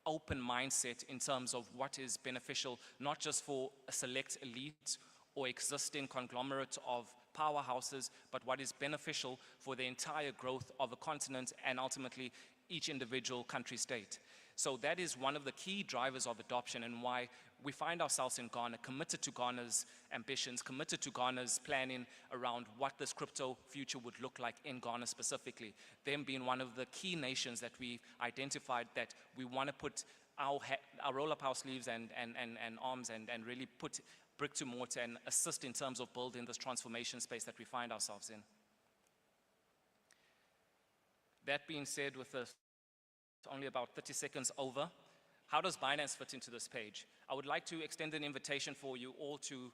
open mindset in terms of what is beneficial, not just for a select elite or existing conglomerate of powerhouses, but what is beneficial for the entire growth of a continent and ultimately each individual country state. So that is one of the key drivers of adoption and why we find ourselves in Ghana committed to Ghana's ambitions, committed to Ghana's planning around what this crypto future would look like in Ghana specifically. Them being one of the key nations that we identified that we want to put roll up our sleeves and arms and really put brick to mortar and assist in terms of building this transformation space that we find ourselves in. That being said, with only about 30 seconds over, how does Binance fit into this page? I would like to extend an invitation for you all to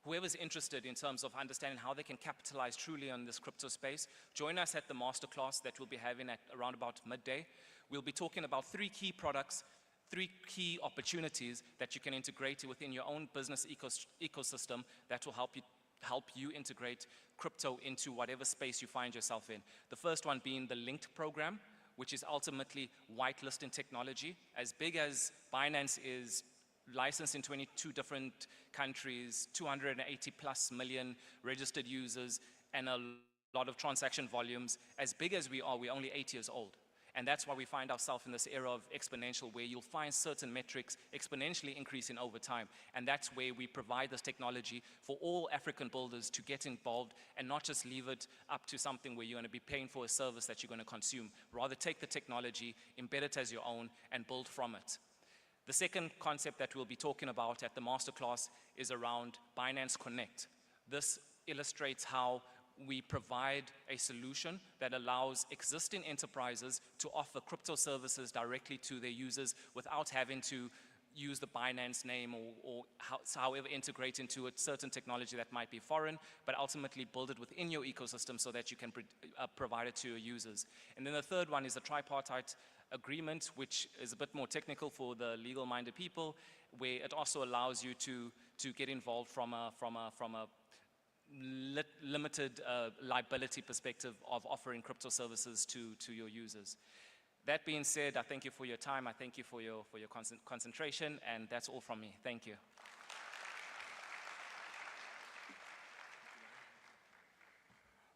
whoever's interested in terms of understanding how they can capitalize truly on this crypto space. Join us at the masterclass that we'll be having at around about midday. We'll be talking about 3 key products, 3 key opportunities that you can integrate within your own business ecosystem that will help you integrate crypto into whatever space you find yourself in. The first one being the Linked program, which is ultimately whitelisting technology. As big as Binance is licensed in 22 different countries, 280 plus million registered users, and a lot of transaction volumes, as big as we are, we're only 8 years old. And that's why we find ourselves in this era of exponential, where you'll find certain metrics exponentially increasing over time. And that's where we provide this technology for all African builders to get involved and not just leave it up to something where you're going to be paying for a service that you're going to consume. Rather take the technology, embed it as your own, and build from it. The second concept that we'll be talking about at the masterclass is around Binance Connect. This illustrates how we provide a solution that allows existing enterprises to offer crypto services directly to their users without having to use the Binance name or however integrate into a certain technology that might be foreign, but ultimately build it within your ecosystem so that you can provide it to your users. And then the third one is a tripartite agreement, which is a bit more technical for the legal-minded people, where it also allows you to get involved from a limited liability perspective of offering crypto services to your users. That being said, I thank you for your time. I thank you for your concentration, and that's all from me. Thank you.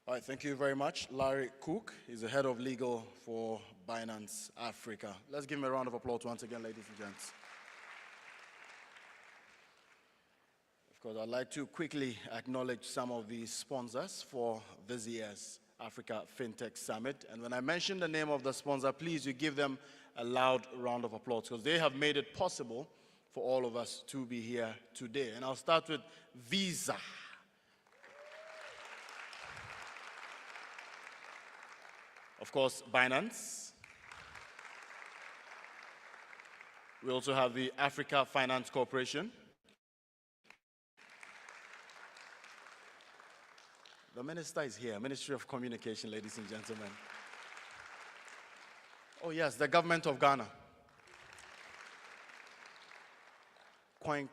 All right, thank you very much. Larry Cook is the head of legal for Binance Africa. Let's give him a round of applause once again, ladies and gents. Of course, I'd like to quickly acknowledge some of the sponsors for this year's Africa Fintech Summit. And when I mention the name of the sponsor, please you give them a loud round of applause because they have made it possible for all of us to be here today. And I'll start with Visa. Of course, Binance. We also have the Africa Finance Corporation. The minister is here, Ministry of Communication, ladies and gentlemen. Oh yes, the government of Ghana. Coin.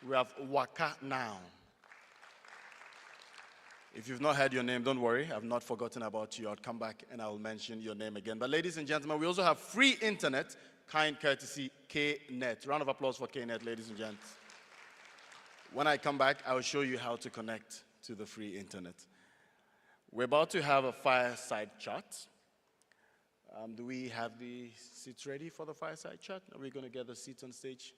We have Waka Now. If you've not heard your name, don't worry. I've not forgotten about you. I'll come back and I'll mention your name again. But ladies and gentlemen, we also have free internet, kind courtesy KNet. Round of applause for KNet, ladies and gents. When I come back, I will show you how to connect to the free internet. We're about to have a fireside chat. Do we have the seats ready for the fireside chat? Are we going to get the seats on stage?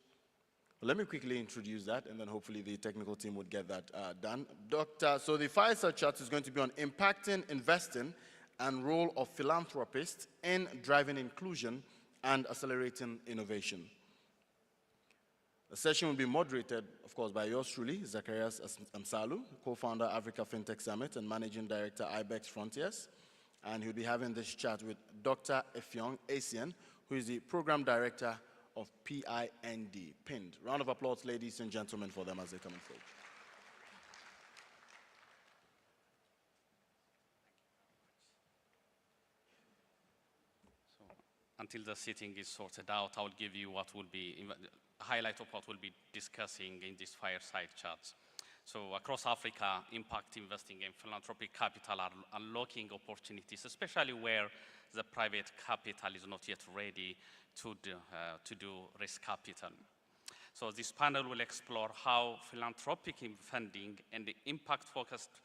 Let me quickly introduce that, and then hopefully the technical team would get that done. So the fireside chat is going to be on impacting investing and role of philanthropists in driving inclusion and accelerating innovation. The session will be moderated, of course, by yours truly, Zacharias Amsalu, co-founder Africa Fintech Summit and managing director IBEX Frontiers. And he'll be having this chat with Dr. Effiong Essien, who is the program director of PIND. Round of applause, ladies and gentlemen, for them as they come on stage. So, until the seating is sorted out, I will give you what will be a highlight of what we'll be discussing in this fireside chat. So across Africa, impact investing and philanthropic capital are unlocking opportunities, especially where the private capital is not yet ready to do risk capital. So this panel will explore how philanthropic funding and the impact-focused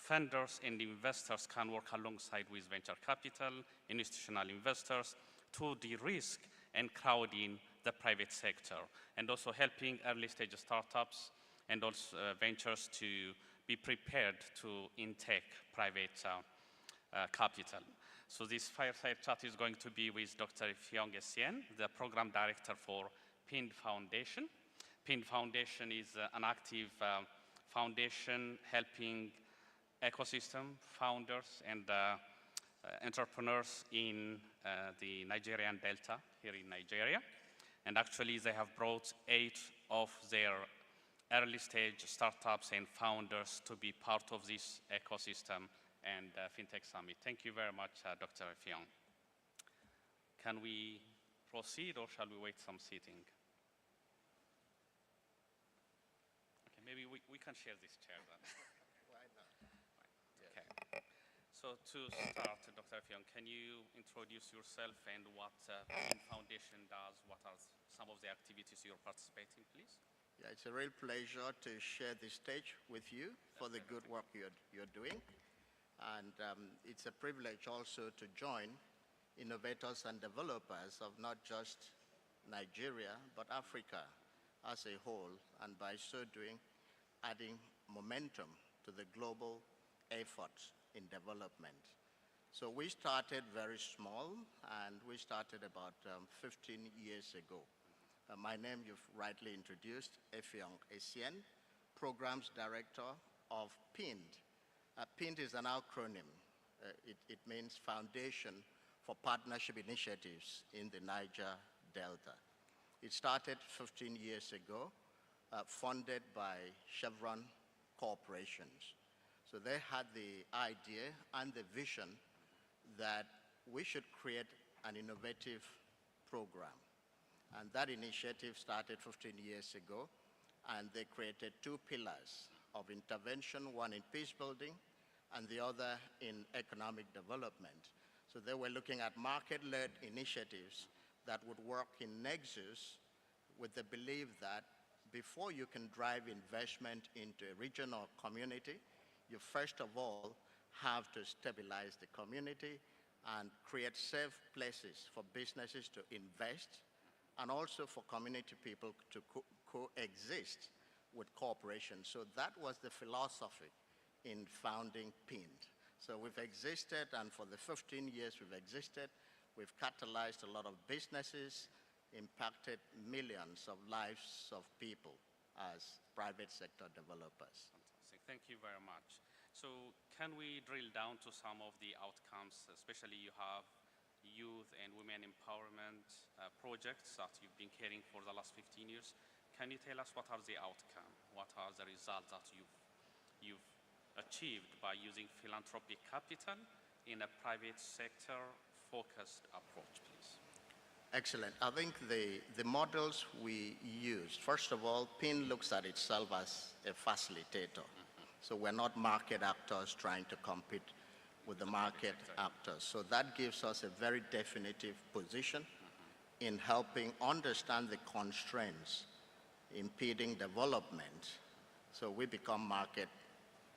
funders and investors can work alongside with venture capital, institutional investors to de-risk and crowd in the private sector, and also helping early-stage startups and also ventures to be prepared to intake private capital. So this fireside chat is going to be with Dr. Effiong Essien, the program director for PIND Foundation. PIND Foundation is an active foundation helping ecosystem founders and entrepreneurs in the Nigerian Delta, here in Nigeria. And actually, they have brought 8 of their early stage startups and founders to be part of this ecosystem and FinTech Summit. Thank you very much, Dr. Effiong. Can we proceed or shall we wait some seating? Okay, maybe we can share this chair then. Why not? Okay. So to start, Dr. Effiong, can you introduce yourself and what PIN Foundation does? What are some of the activities you're participating, please? Yeah, it's a real pleasure to share this stage with you for the good work you're doing. And it's a privilege also to join innovators and developers of not just Nigeria, but Africa as a whole, and by so doing, adding momentum to the global efforts in development. So we started very small, and we started about 15 years ago. My name, you've rightly introduced, Effiong Essien, Programs Director of PIND. PIND is an acronym. It means Foundation for Partnership Initiatives in the Niger Delta. It started 15 years ago, funded by Chevron Corporations. So they had the idea and the vision that we should create an innovative program. And that initiative started 15 years ago. and they created two pillars of intervention, one in peace building and the other in economic development. So they were looking at market-led initiatives that would work in nexus with the belief that before you can drive investment into a region or community, you first of all have to stabilize the community and create safe places for businesses to invest and also for community people to coexist with corporations. So that was the philosophy in founding PINT. So we've existed, and for the 15 years we've existed, we've catalyzed a lot of businesses, impacted millions of lives of people as private sector developers. Fantastic. Thank you very much. So can we drill down to some of the outcomes, especially you have youth and women empowerment projects that you've been carrying for the last 15 years. Can you tell us what are the outcomes? What are the results that you've achieved by using philanthropic capital in a private sector focused approach, please? Excellent. I think the models we used, first of all, PIN looks at itself as a facilitator. So we're not market actors trying to compete with the market actors. So that gives us a very definitive position in helping understand the constraints impeding development. So we become market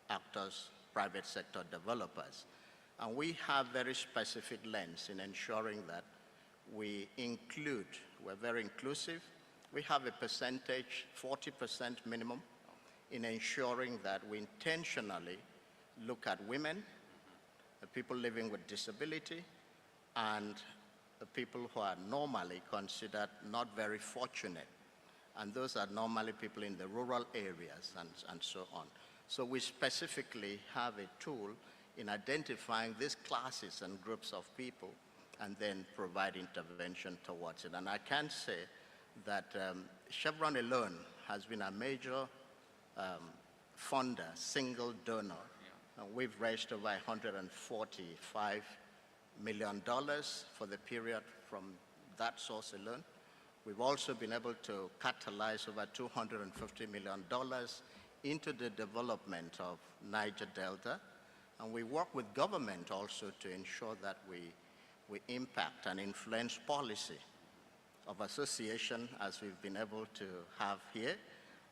actors, private sector developers. And we have very specific lens in ensuring that we include, we're very inclusive. We have a percentage, 40% minimum, in ensuring that we intentionally look at women, the people living with disability, and the people who are normally considered not very fortunate. And those are normally people in the rural areas and so on. So we specifically have a tool in identifying these classes and groups of people and then provide intervention towards it. And I can say that Chevron alone has been a major funder, single donor. And we've raised over $145 million for the period from that source alone. We've also been able to catalyze over $250 million into the development of Niger Delta. And we work with government also to ensure that we impact and influence policy of association as we've been able to have here,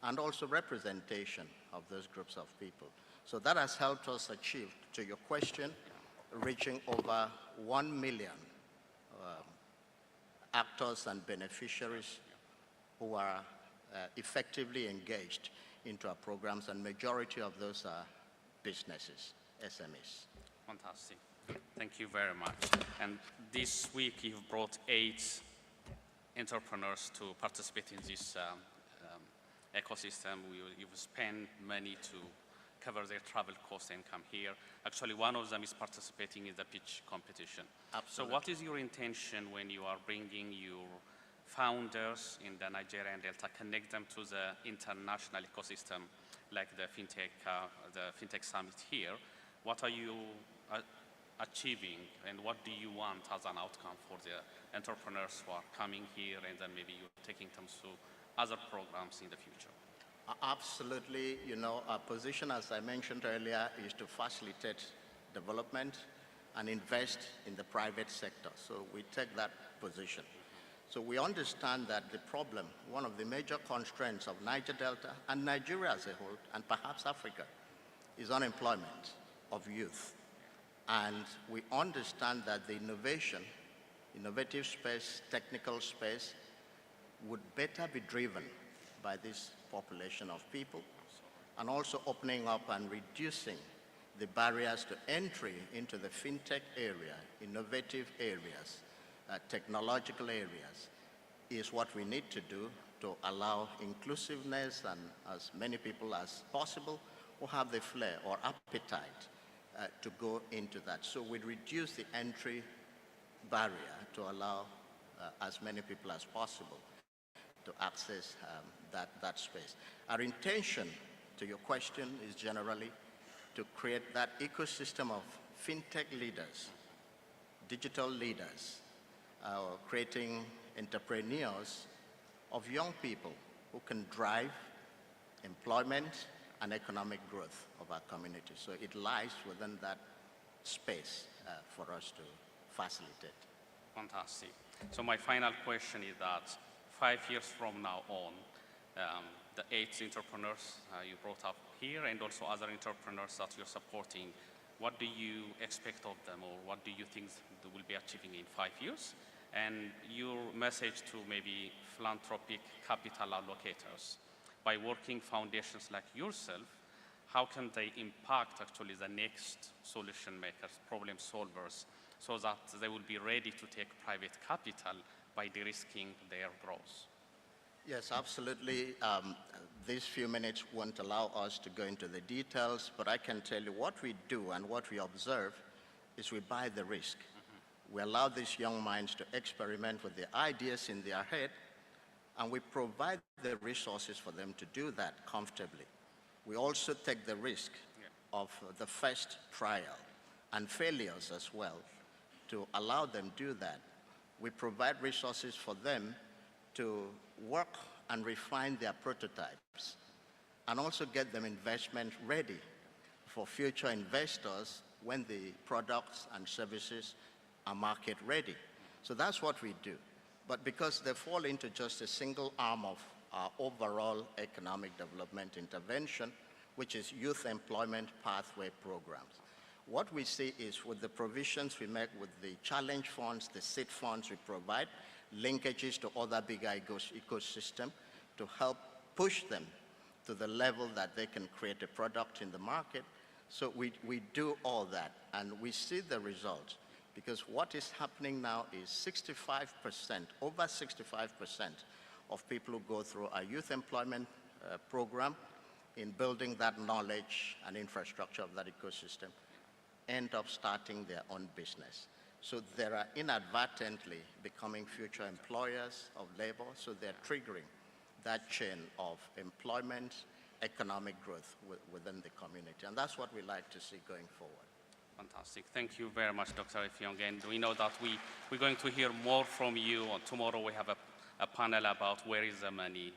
and also representation of those groups of people. So that has helped us achieve, to your question, reaching over 1 million actors and beneficiaries who are effectively engaged into our programs, and majority of those are businesses, SMEs. Fantastic. Thank you very much. And this week you've brought 8 entrepreneurs to participate in this ecosystem. You've spent money to cover their travel costs and come here. Actually, one of them is participating in the pitch competition. Absolutely. So what is your intention when you are bringing your founders in the Nigerian Delta, connect them to the international ecosystem like the FinTech Summit here? What are you achieving, and what do you want as an outcome for the entrepreneurs who are coming here, and then maybe you're taking them to other programs in the future? Absolutely. You know, our position, as I mentioned earlier, is to facilitate development and invest in the private sector. So we take that position. So we understand that the problem, one of the major constraints of Niger Delta and Nigeria as a whole, and perhaps Africa, is unemployment of youth. And we understand that the innovative space, technical space, would better be driven by this population of people, and also opening up and reducing the barriers to entry into the fintech area, innovative areas, technological areas, is what we need to do to allow inclusiveness and as many people as possible who have the flair or appetite to go into that. So we reduce the entry barrier to allow as many people as possible to access that space. Our intention, to your question, is generally to create that ecosystem of fintech leaders, digital leaders, creating entrepreneurs of young people who can drive employment, and economic growth of our community. So it lies within that space for us to facilitate. Fantastic. So my final question is that 5 years from now on, the 8 entrepreneurs you brought up here and also other entrepreneurs that you're supporting, what do you expect of them, or what do you think they will be achieving in 5 years? And your message to maybe philanthropic capital allocators, by working foundations like yourself, how can they impact actually the next solution makers, problem solvers, so that they will be ready to take private capital by de-risking their growth? Yes, absolutely. These few minutes won't allow us to go into the details, but I can tell you what we do and what we observe is we buy the risk. We allow these young minds to experiment with the ideas in their head, and we provide the resources for them to do that comfortably. We also take the risk of the first trial and failures as well to allow them do that. We provide resources for them to work and refine their prototypes and also get them investment ready for future investors when the products and services are market ready. So that's what we do. But because they fall into just a single arm of our overall economic development intervention, which is youth employment pathway programs, what we see is with the provisions we make with the challenge funds, the seed funds we provide, linkages to other bigger ecosystem to help push them to the level that they can create a product in the market. So we do all that, and we see the results, because what is happening now is 65%, over 65% of people who go through our youth employment program in building that knowledge and infrastructure of that ecosystem end up starting their own business. So they are inadvertently becoming future employers of labor, so they're triggering that chain of employment, economic growth within the community. And that's what we like to see going forward. Fantastic. Thank you very much, Dr. Effiong. And we know that we're going to hear more from you. Tomorrow we have a panel about where is the money,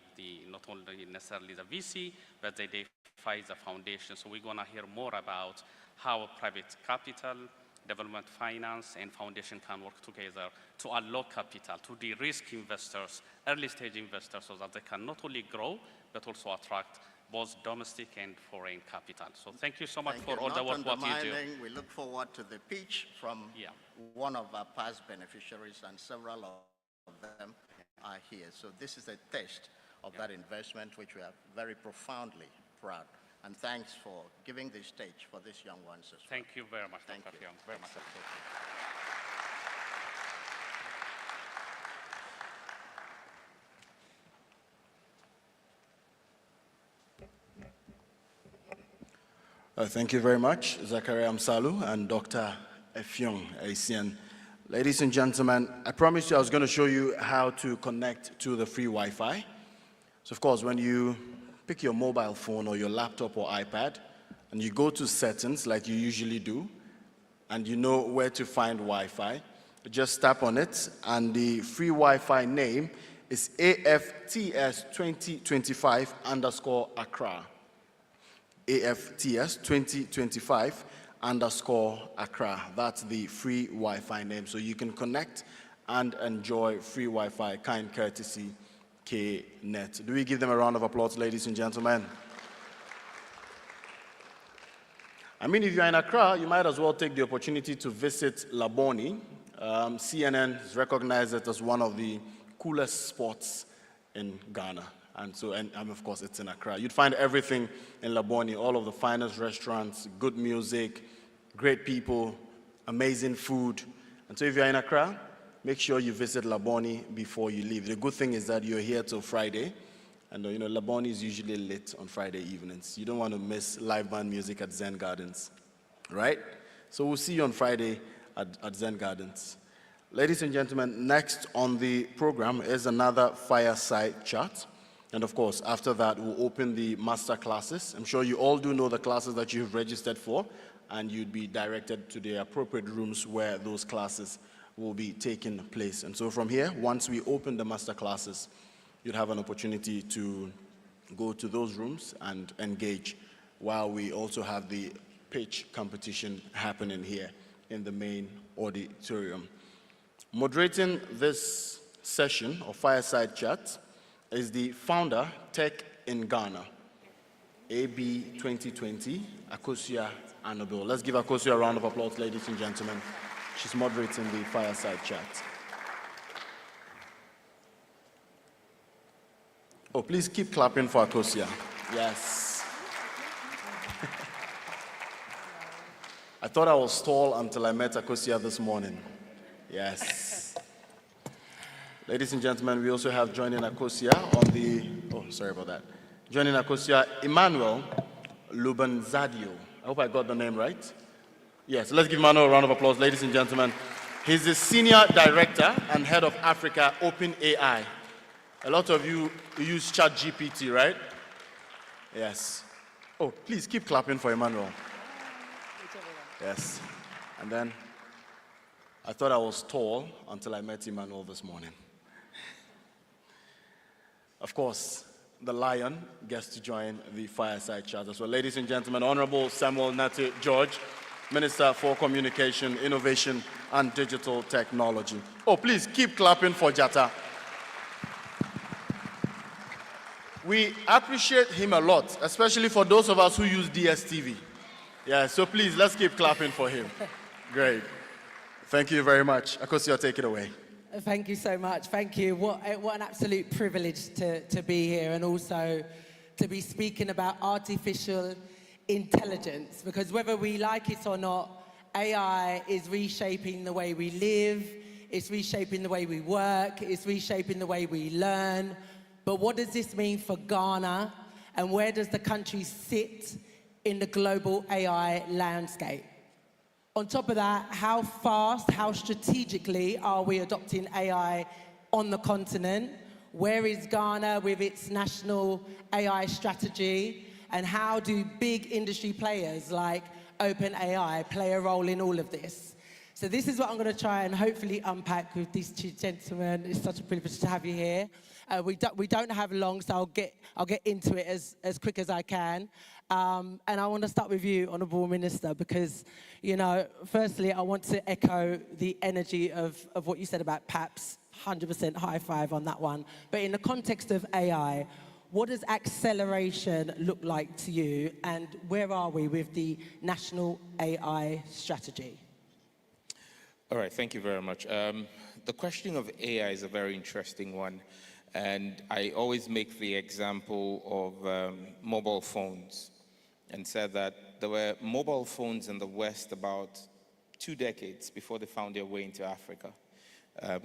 not only necessarily the VC, but the DeFi, the foundation. So we're going to hear more about how private capital, development finance, and foundation can work together to unlock capital, to de-risk investors, early stage investors, so that they can not only grow, but also attract both domestic and foreign capital. So thank you so much for all the work what you do. We look forward to the pitch from one of our past beneficiaries, and several of them are here. So this is a test of that investment, which we are very profoundly proud. And thanks for giving the stage for these young ones as well. Thank you very much, Thank Dr. you. Effiong. Very much appreciated. Thank you very much, Zakaria Amsalu and Dr. Effiong Aisian. Ladies and gentlemen, I promised you I was going to show you how to connect to the free Wi-Fi. So of course, when you pick your mobile phone or your laptop or iPad, and you go to settings like you usually do, and you know where to find Wi-Fi, just tap on it, and the free Wi-Fi name is AFTS 2025_Accra. AFTS 2025_Accra. That's the free Wi-Fi name. So you can connect and enjoy free Wi-Fi, kind courtesy KNet. Do we give them a round of applause, ladies and gentlemen? I mean, if you're in Accra, you might as well take the opportunity to visit Laboni. CNN has recognized it as one of the coolest spots in Ghana. And of course, it's in Accra. You'd find everything in Laboni, all of the finest restaurants, good music, great people, amazing food. And so if you're in Accra, make sure you visit Laboni before you leave. The good thing is that you're here till Friday. And you know, Laboni is usually lit on Friday evenings. You don't want to miss live band music at Zen Gardens, right? So we'll see you on Friday at Zen Gardens. Ladies and gentlemen, next on the program is another fireside chat. And of course, after that, we'll open the master classes. I'm sure you all do know the classes that you've registered for, and you'd be directed to the appropriate rooms where those classes will be taking place. And so from here, once we open the master classes, you'd have an opportunity to go to those rooms and engage, while we also have the pitch competition happening here in the main auditorium. Moderating this session or fireside chat is the founder, Tech in Ghana, AB 2020, Akosua Anobil. Let's give Akosua a round of applause, ladies and gentlemen. She's moderating the fireside chat. Oh, please keep clapping for Akosua. Yes. I thought I was tall until I met Akosua this morning. Yes. Ladies and gentlemen, we also have joining Akosua on the, oh, sorry about that. Joining Akosua, Emmanuel Lubanzadio. I hope I got the name right. Yes, let's give Emmanuel a round of applause, ladies and gentlemen. He's the Senior Director and Head of Africa OpenAI. A lot of you use ChatGPT, right? Yes. Oh, please keep clapping for Emmanuel. Yes. And then I thought I was tall until I met Emmanuel this morning. Of course, the lion gets to join the fireside chat as well. Ladies and gentlemen, Honorable Samuel Nate George, Minister for Communication, Innovation, and Digital Technology. Oh, please keep clapping for Jata. We appreciate him a lot, especially for those of us who use DSTV. Yeah, so please, let's keep clapping for him. Great. Thank you very much. Akosua, take it away. Thank you so much. Thank you. What an absolute privilege to be here, and also to be speaking about artificial intelligence, because whether we like it or not, AI is reshaping the way we live, it's reshaping the way we work, it's reshaping the way we learn. But what does this mean for Ghana, and where does the country sit in the global AI landscape? On top of that, how fast, how strategically are we adopting AI on the continent? Where is Ghana with its national AI strategy? And how do big industry players like OpenAI play a role in all of this? So this is what I'm going to try and hopefully unpack with these two gentlemen. It's such a privilege to have you here. We don't have long, so I'll get into it as quick as I can. And I want to start with you, Honourable Minister, because, you know, firstly, I want to echo the energy of what you said about PAPS. 100% high five on that one. But in the context of AI, what does acceleration look like to you, and where are we with the national AI strategy? All right, thank you very much. The question of AI is a very interesting one, and I always make the example of mobile phones, and said that there were mobile phones in the West about 2 decades before they found their way into Africa.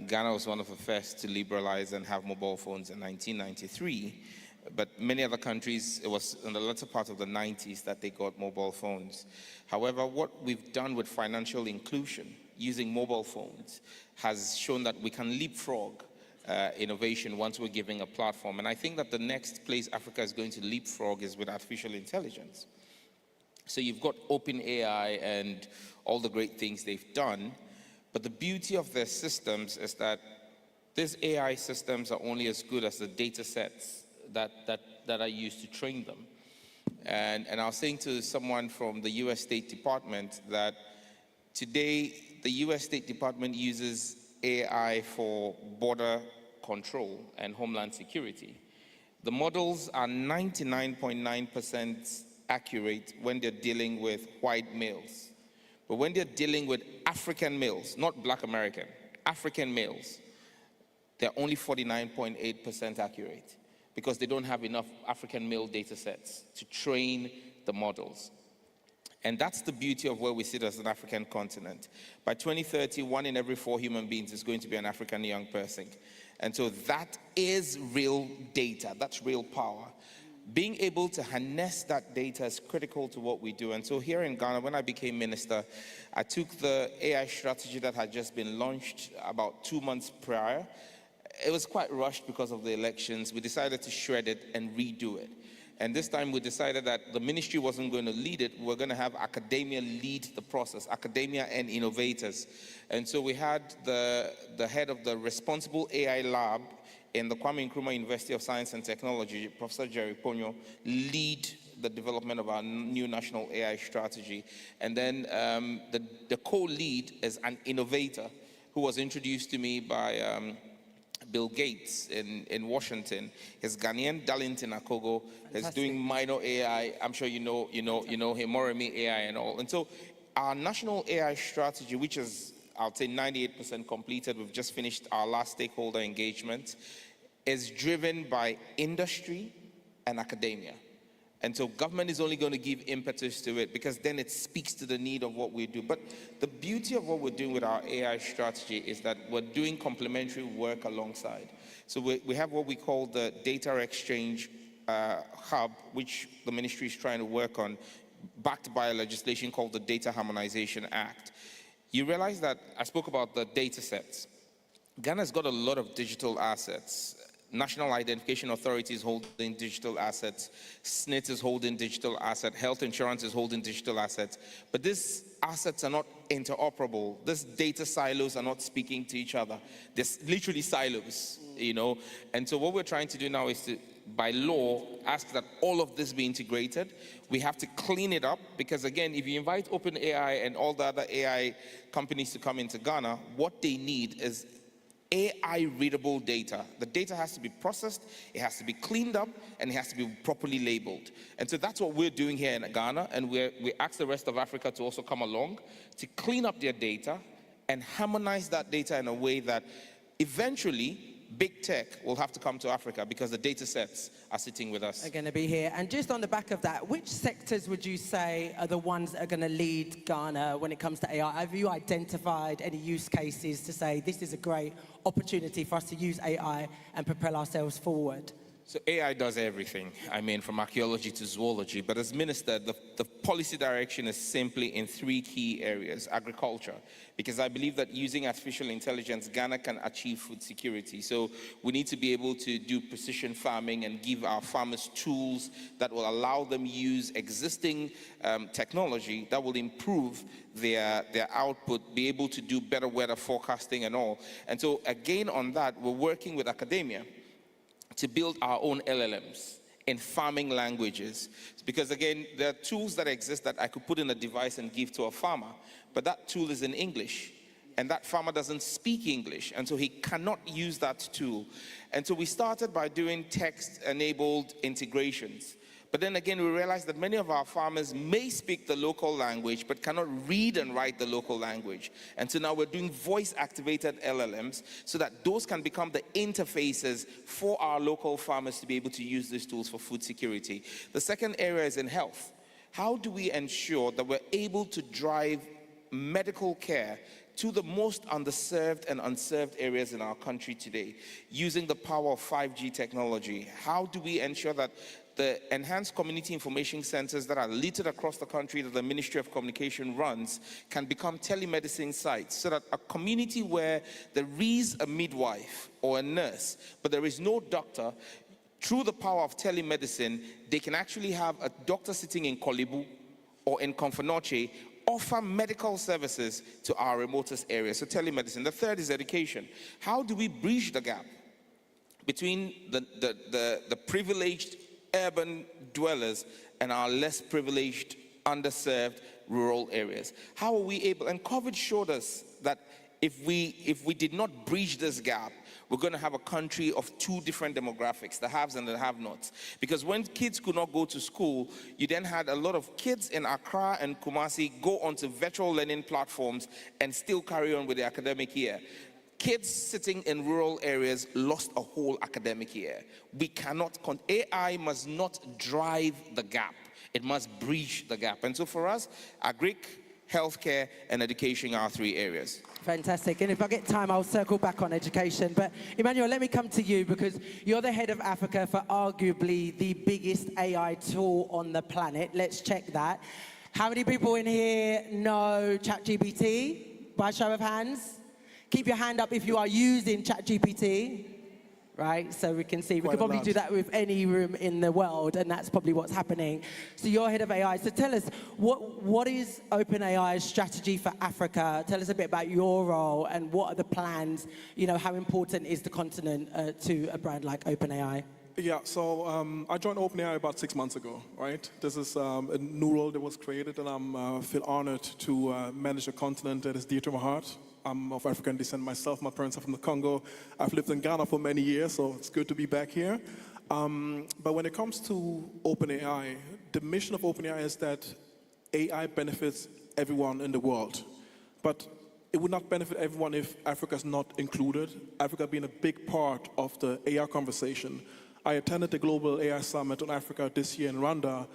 Ghana was one of the first to liberalize and have mobile phones in 1993, but many other countries, it was in the latter part of the 90s that they got mobile phones. However, what we've done with financial inclusion using mobile phones has shown that we can leapfrog innovation once we're giving a platform. And I think that the next place Africa is going to leapfrog is with artificial intelligence. So you've got OpenAI and all the great things they've done, but the beauty of their systems is that these AI systems are only as good as the data sets that are used to train them. And I was saying to someone from the US State Department that today the US State Department uses AI for border control and homeland security. The models are 99.9% accurate when they're dealing with white males. But when they're dealing with African males, not Black American, African males, they're only 49.8% accurate because they don't have enough African male data sets to train the models. And that's the beauty of where we sit as an African continent. By 2030, 1 in every 4 human beings is going to be an African young person. And so that is real data, that's real power. Being able to harness that data is critical to what we do. And so here in Ghana, when I became minister, I took the AI strategy that had just been launched about 2 months prior. It was quite rushed because of the elections. We decided to shred it and redo it. And this time we decided that the ministry wasn't going to lead it. We're going to have academia lead the process, academia and innovators. And so we had the head of the Responsible AI Lab in the Kwame Nkrumah University of Science and Technology, Professor Jerry Ponyo, lead the development of our new national AI strategy. And then the co-lead is an innovator who was introduced to me by Bill Gates in Washington. His Ghanaian Darlington Akogo is doing minor AI. I'm sure you know him, Moremi AI and all. And so our national AI strategy, which is, I'll say 98% completed, we've just finished our last stakeholder engagement, is driven by industry and academia. And so government is only going to give impetus to it because then it speaks to the need of what we do. But the beauty of what we're doing with our AI strategy is that we're doing complementary work alongside. So we have what we call the data exchange hub, which the ministry is trying to work on, backed by a legislation called the Data Harmonization Act. You realize that I spoke about the data sets. Ghana's got a lot of digital assets. National Identification Authority is holding digital assets, SNIT is holding digital assets, health insurance is holding digital assets, but these assets are not interoperable. These data silos are not speaking to each other. There's literally silos, you know, and so what we're trying to do now is to, by law, ask that all of this be integrated. We have to clean it up because, again, if you invite OpenAI and all the other AI companies to come into Ghana, what they need is AI-readable data. The data has to be processed, it has to be cleaned up, and it has to be properly labeled. And so that's what we're doing here in Ghana, and we ask the rest of Africa to also come along to clean up their data and harmonize that data in a way that eventually big tech will have to come to Africa because the data sets are sitting with us. Are going to be here. And just on the back of that, which sectors would you say are the ones that are going to lead Ghana when it comes to AI? Have you identified any use cases to say this is a great opportunity for us to use AI and propel ourselves forward? So AI does everything, I mean, from archaeology to zoology, but as minister, the policy direction is simply in three key areas. Agriculture, because I believe that using artificial intelligence, Ghana can achieve food security. So we need to be able to do precision farming and give our farmers tools that will allow them use existing technology that will improve their output, be able to do better weather forecasting and all. And so again on that, we're working with academia to build our own LLMs in farming languages. Because again, there are tools that exist that I could put in a device and give to a farmer, but that tool is in English, and that farmer doesn't speak English, and so he cannot use that tool. And so we started by doing text-enabled integrations. But then again, we realized that many of our farmers may speak the local language, but cannot read and write the local language. And so now we're doing voice-activated LLMs so that those can become the interfaces for our local farmers to be able to use these tools for food security. The second area is in health. How do we ensure that we're able to drive medical care to the most underserved and unserved areas in our country today, using the power of 5G technology? How do we ensure that the enhanced community information centers that are littered across the country that the Ministry of Communication runs can become telemedicine sites, so that a community where there is a midwife or a nurse, but there is no doctor, through the power of telemedicine, they can actually have a doctor sitting in Kolibu or in Konfanoche offer medical services to our remotest areas. So telemedicine. The third is education. How do we bridge the gap between the privileged urban dwellers and our less privileged, underserved rural areas? How are we able, and COVID showed us that if we did not bridge this gap, we're going to have a country of two different demographics, the haves and the have-nots. Because when kids could not go to school, you then had a lot of kids in Accra and Kumasi go onto virtual learning platforms and still carry on with the academic year. Kids sitting in rural areas lost a whole academic year. We cannot, AI must not drive the gap. It must bridge the gap. And so for us, agric, healthcare, and education are three areas. Fantastic. And if I get time, I'll circle back on education. But Emmanuel, let me come to you because you're the head of Africa for arguably the biggest AI tool on the planet. Let's check that. How many people in here know ChatGPT? By show of hands. Keep your hand up if you are using ChatGPT. right? So we can see, we Quite could a probably lot. do that with any room in the world, and that's probably what's happening. So you're head of AI. So tell us, what is OpenAI's strategy for Africa? Tell us a bit about your role and what are the plans? You know, how important is the continent to a brand like OpenAI? Yeah, so I joined OpenAI about 6 months ago, right? This is a new role that was created, and I feel honored to manage a continent that is dear to my heart. I'm of African descent myself. My parents are from the Congo. I've lived in Ghana for many years, so it's good to be back here. But when it comes to OpenAI, the mission of OpenAI is that AI benefits everyone in the world. But it would not benefit everyone if Africa is not included, Africa being a big part of the AI conversation. I attended the Global AI Summit on Africa this year in Rwanda,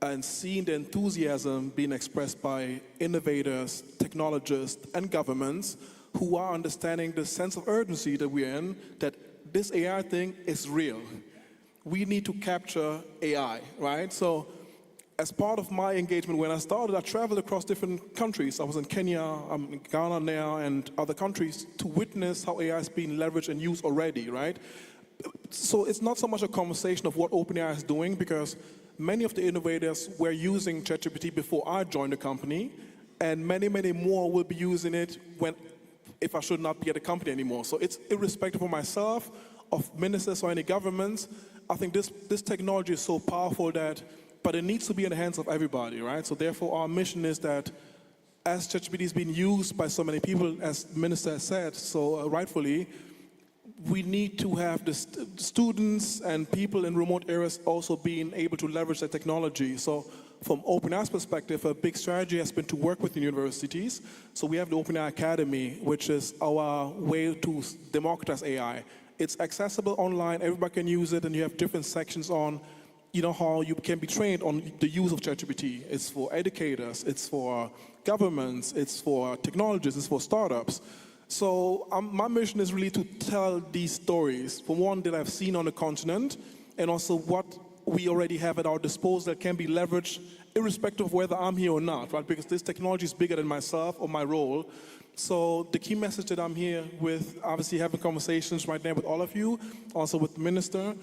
and seeing the enthusiasm being expressed by innovators, technologists, and governments who are understanding the sense of urgency that we're in, that this AI thing is real. We need to capture AI, right? So as part of my engagement, when I started, I traveled across different countries. I was in Kenya, I'm in Ghana now, and other countries to witness how AI is being leveraged and used already, right? So it's not so much a conversation of what OpenAI is doing, because many of the innovators were using ChatGPT before I joined the company, and many, many more will be using it if I should not be at the company anymore. So it's irrespective of myself, of ministers or any governments. I think this technology is so powerful but it needs to be in the hands of everybody, right? So therefore our mission is that as ChatGPT is being used by so many people, as the minister has said, so rightfully, we need to have the students and people in remote areas also being able to leverage that technology. So from OpenAI's perspective, a big strategy has been to work with the universities. So we have the OpenAI Academy, which is our way to democratize AI. It's accessible online, everybody can use it, and you have different sections on how you can be trained on the use of ChatGPT. It's for educators, it's for governments, it's for technologists, it's for startups. So my mission is really to tell these stories, for one, that I've seen on the continent, and also what we already have at our disposal that can be leveraged irrespective of whether I'm here or not, right? Because this technology is bigger than myself or my role. So the key message that I'm here with, obviously having conversations right now with all of you, also with the minister,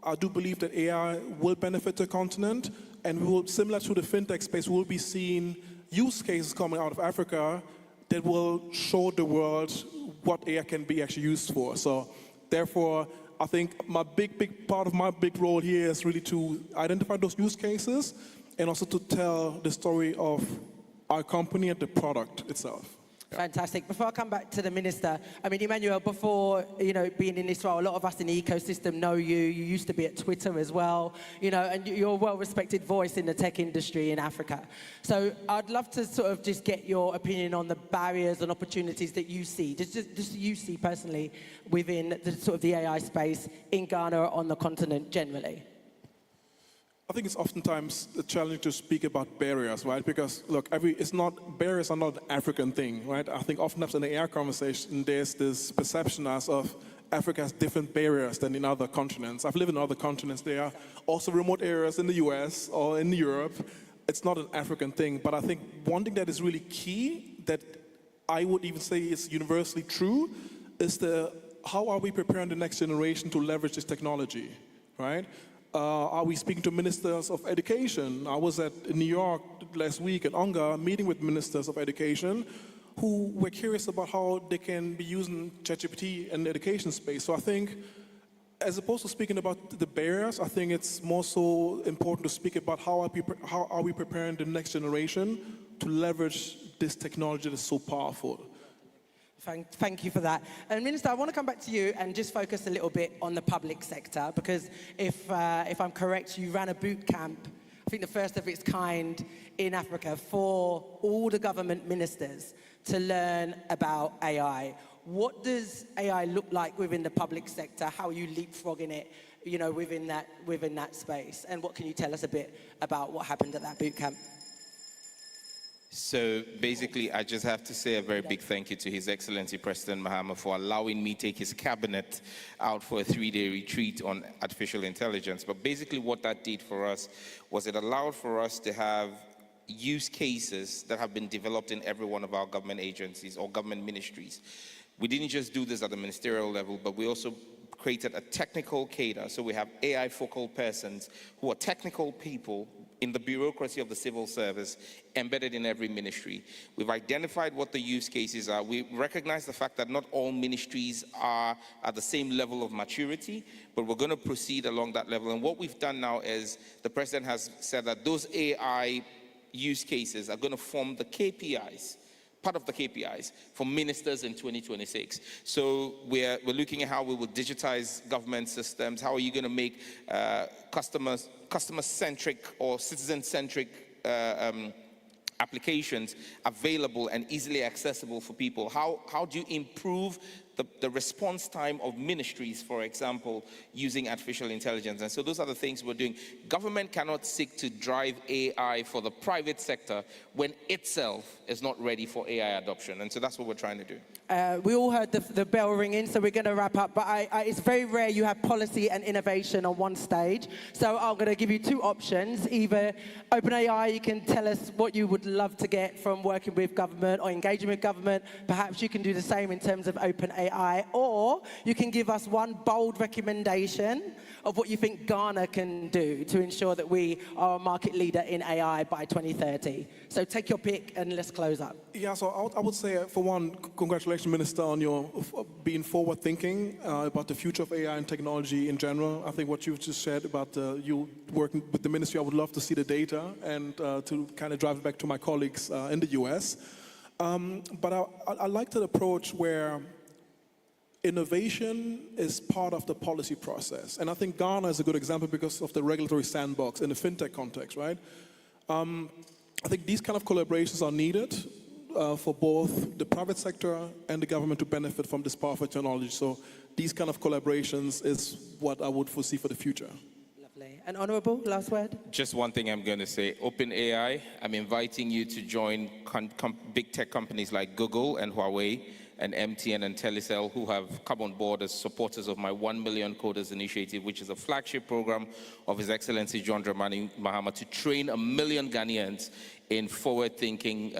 I do believe that AI will benefit the continent, and we will, similar to the fintech space, we will be seeing use cases coming out of Africa that will show the world what AI can be actually used for. So therefore, I think my big part of my big role here is really to identify those use cases and also to tell the story of our company and the product itself. Fantastic. Before I come back to the minister, I mean, Emmanuel, before, being in this role, a lot of us in the ecosystem know you. You used to be at Twitter as well, and you're a well-respected voice in the tech industry in Africa. So I'd love to sort of just get your opinion on the barriers and opportunities that you see, just you see personally within the sort of the AI space in Ghana or on the continent generally. I think it's oftentimes a challenge to speak about barriers, right? Because look, barriers are not an African thing, right? I think oftentimes in the AI conversation, there's this perception of Africa has different barriers than in other continents. I've lived in other continents. There are also remote areas in the US or in Europe. It's not an African thing, but I think one thing that is really key, that I would even say is universally true, is how are we preparing the next generation to leverage this technology, right? Are we speaking to ministers of education? I was in New York last week at UNGA meeting with ministers of education who were curious about how they can be using ChatGPT in the education space. So I think, as opposed to speaking about the barriers, I think it's more so important to speak about how are we preparing the next generation to leverage this technology that is so powerful. Thank you for that. And Minister, I want to come back to you and just focus a little bit on the public sector, because if I'm correct, you ran a boot camp, I think the first of its kind in Africa, for all the government ministers to learn about AI. What does AI look like within the public sector? How are you leapfrogging it, within that space? And what can you tell us a bit about what happened at that boot camp? So basically, I just have to say a very big thank you to His Excellency President Mahama for allowing me to take his cabinet out for a 3-day retreat on artificial intelligence. But basically what that did for us was it allowed for us to have use cases that have been developed in every one of our government agencies or government ministries. We didn't just do this at the ministerial level, but we also created a technical cadre. So we have AI focal persons who are technical people in the bureaucracy of the civil service embedded in every ministry. We've identified what the use cases are. We recognize the fact that not all ministries are at the same level of maturity, but we're going to proceed along that level. And what we've done now is the president has said that those AI use cases are going to form the KPIs, part of the KPIs for ministers in 2026. So we're looking at how we will digitize government systems. How are you going to make customer-centric or citizen-centric applications available and easily accessible for people? How do you improve the response time of ministries, for example, using artificial intelligence? And so those are the things we're doing. Government cannot seek to drive AI for the private sector when itself is not ready for AI adoption. And so that's what we're trying to do. We all heard the bell ringing, so we're going to wrap up. But it's very rare you have policy and innovation on one stage. So I'm going to give you two options. Either OpenAI, you can tell us what you would love to get from working with government or engaging with government. Perhaps you can do the same in terms of OpenAI. Or you can give us one bold recommendation of what you think Ghana can do to ensure that we are a market leader in AI by 2030. So take your pick and let's close up. Yeah, so I would say, for one, congratulations, Minister, on your being forward-thinking about the future of AI and technology in general. I think what you've just said about you working with the ministry, I would love to see the data and to kind of drive it back to my colleagues in the US. But I like that approach where innovation is part of the policy process. And I think Ghana is a good example because of the regulatory sandbox in the fintech context, right? I think these kind of collaborations are needed for both the private sector and the government to benefit from this powerful technology. So these kind of collaborations is what I would foresee for the future. Lovely. And Honorable, last word? Just one thing I'm going to say. OpenAI, I'm inviting you to join big tech companies like Google and Huawei and MTN and Telecel, who have come on board as supporters of my 1 Million Coders initiative, which is a flagship program of His Excellency John Dramani Mahama to train 1 million Ghanaians in forward-thinking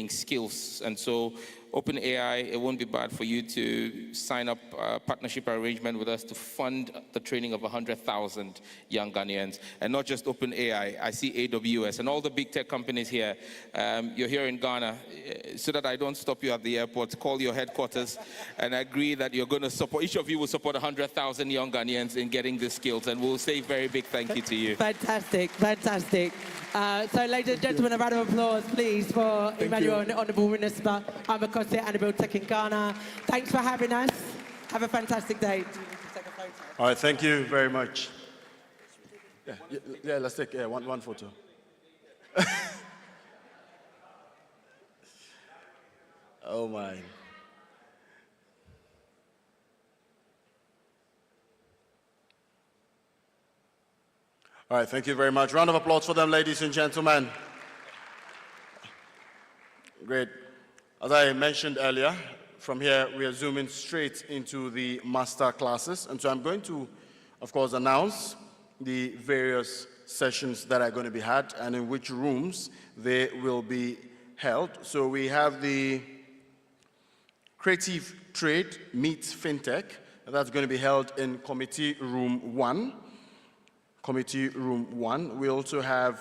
skills. And so OpenAI, it won't be bad for you to sign up a partnership arrangement with us to fund the training of 100,000 young Ghanaians. And not just OpenAI, I see AWS and all the big tech companies here. You're here in Ghana, so that I don't stop you at the airport, call your headquarters and agree that you're going to support, each of you will support 100,000 young Ghanaians in getting the skills, and we'll say very big thank you to you. Fantastic, fantastic. So ladies and gentlemen, a round of applause, please, for Emmanuel and the Honourable Minister Amakose Annabel Tech in Ghana. Thanks for having us. Have a fantastic day. All right, thank you very much. Yeah, let's take one photo. Oh my. All right, thank you very much. Round of applause for them, ladies and gentlemen. Great. As I mentioned earlier, from here we are zooming straight into the master classes. And so I'm going to, of course, announce the various sessions that are going to be had and in which rooms they will be held. So we have the Creative Trade meets FinTech. That's going to be held in Committee Room 1. Committee Room 1. We also have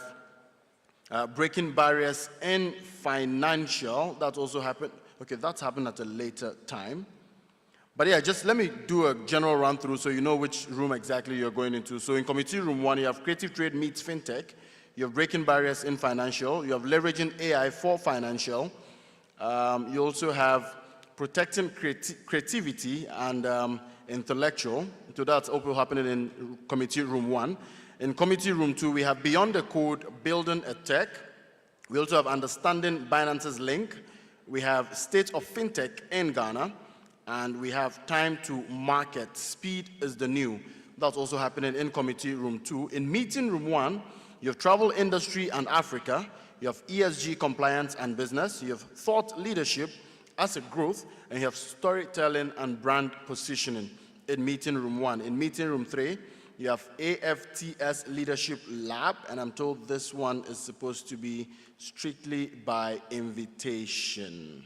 Breaking Barriers in Financial. That also happened. Okay, that's happened at a later time. But yeah, just let me do a general run through so you know which room exactly you're going into. So in Committee Room 1, you have Creative Trade meets FinTech. You have Breaking Barriers in Financial. You have Leveraging AI for Financial. You also have Protecting Creativity and Intellectual. So that's also happening in Committee Room 1. In Committee Room 2, we have Beyond the Code, Building a Tech. We also have Understanding Binance's Link. We have State of FinTech in Ghana. And we have Time to Market, Speed is the New. That's also happening in Committee Room 2. In Meeting Room 1, you have Travel Industry and Africa. You have ESG Compliance and Business. You have Thought Leadership, Asset Growth. And you have Storytelling and Brand Positioning in Meeting Room 1. In Meeting Room 3, you have AFTS Leadership Lab, and I'm told this one is supposed to be strictly by invitation.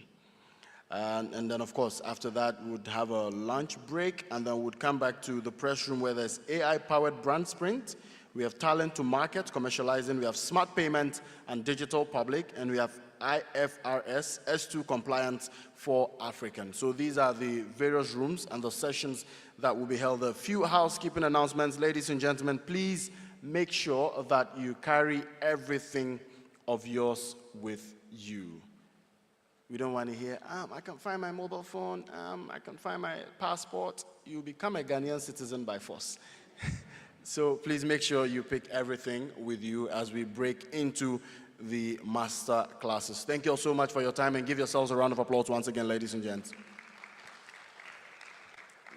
And then, of course, after that, we'd have a lunch break, and then we'd come back to the press room where there's AI-powered brand sprint. We have talent to market, commercializing. We have smart payment and digital public, and we have IFRS S2 compliance for Africans. So these are the various rooms and the sessions that will be held. A few housekeeping announcements. Ladies and gentlemen, please make sure that you carry everything of yours with you. We don't want to hear, I can find my mobile phone, I can find my passport. You become a Ghanaian citizen by force. So please make sure you pick everything with you as we break into the master classes. Thank you all so much for your time, and give yourselves a round of applause once again, ladies and gents.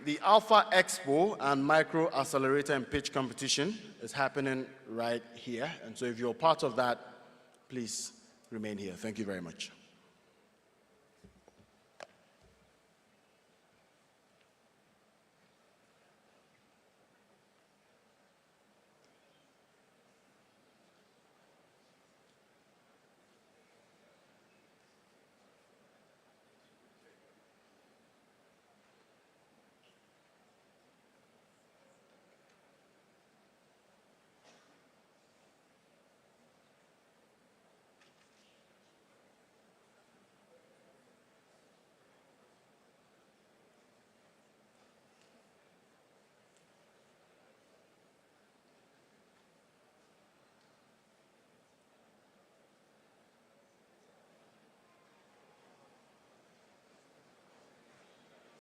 The Alpha Expo and Micro Accelerator and Pitch Competition is happening right here. And so if you're part of that, please remain here. Thank you very much.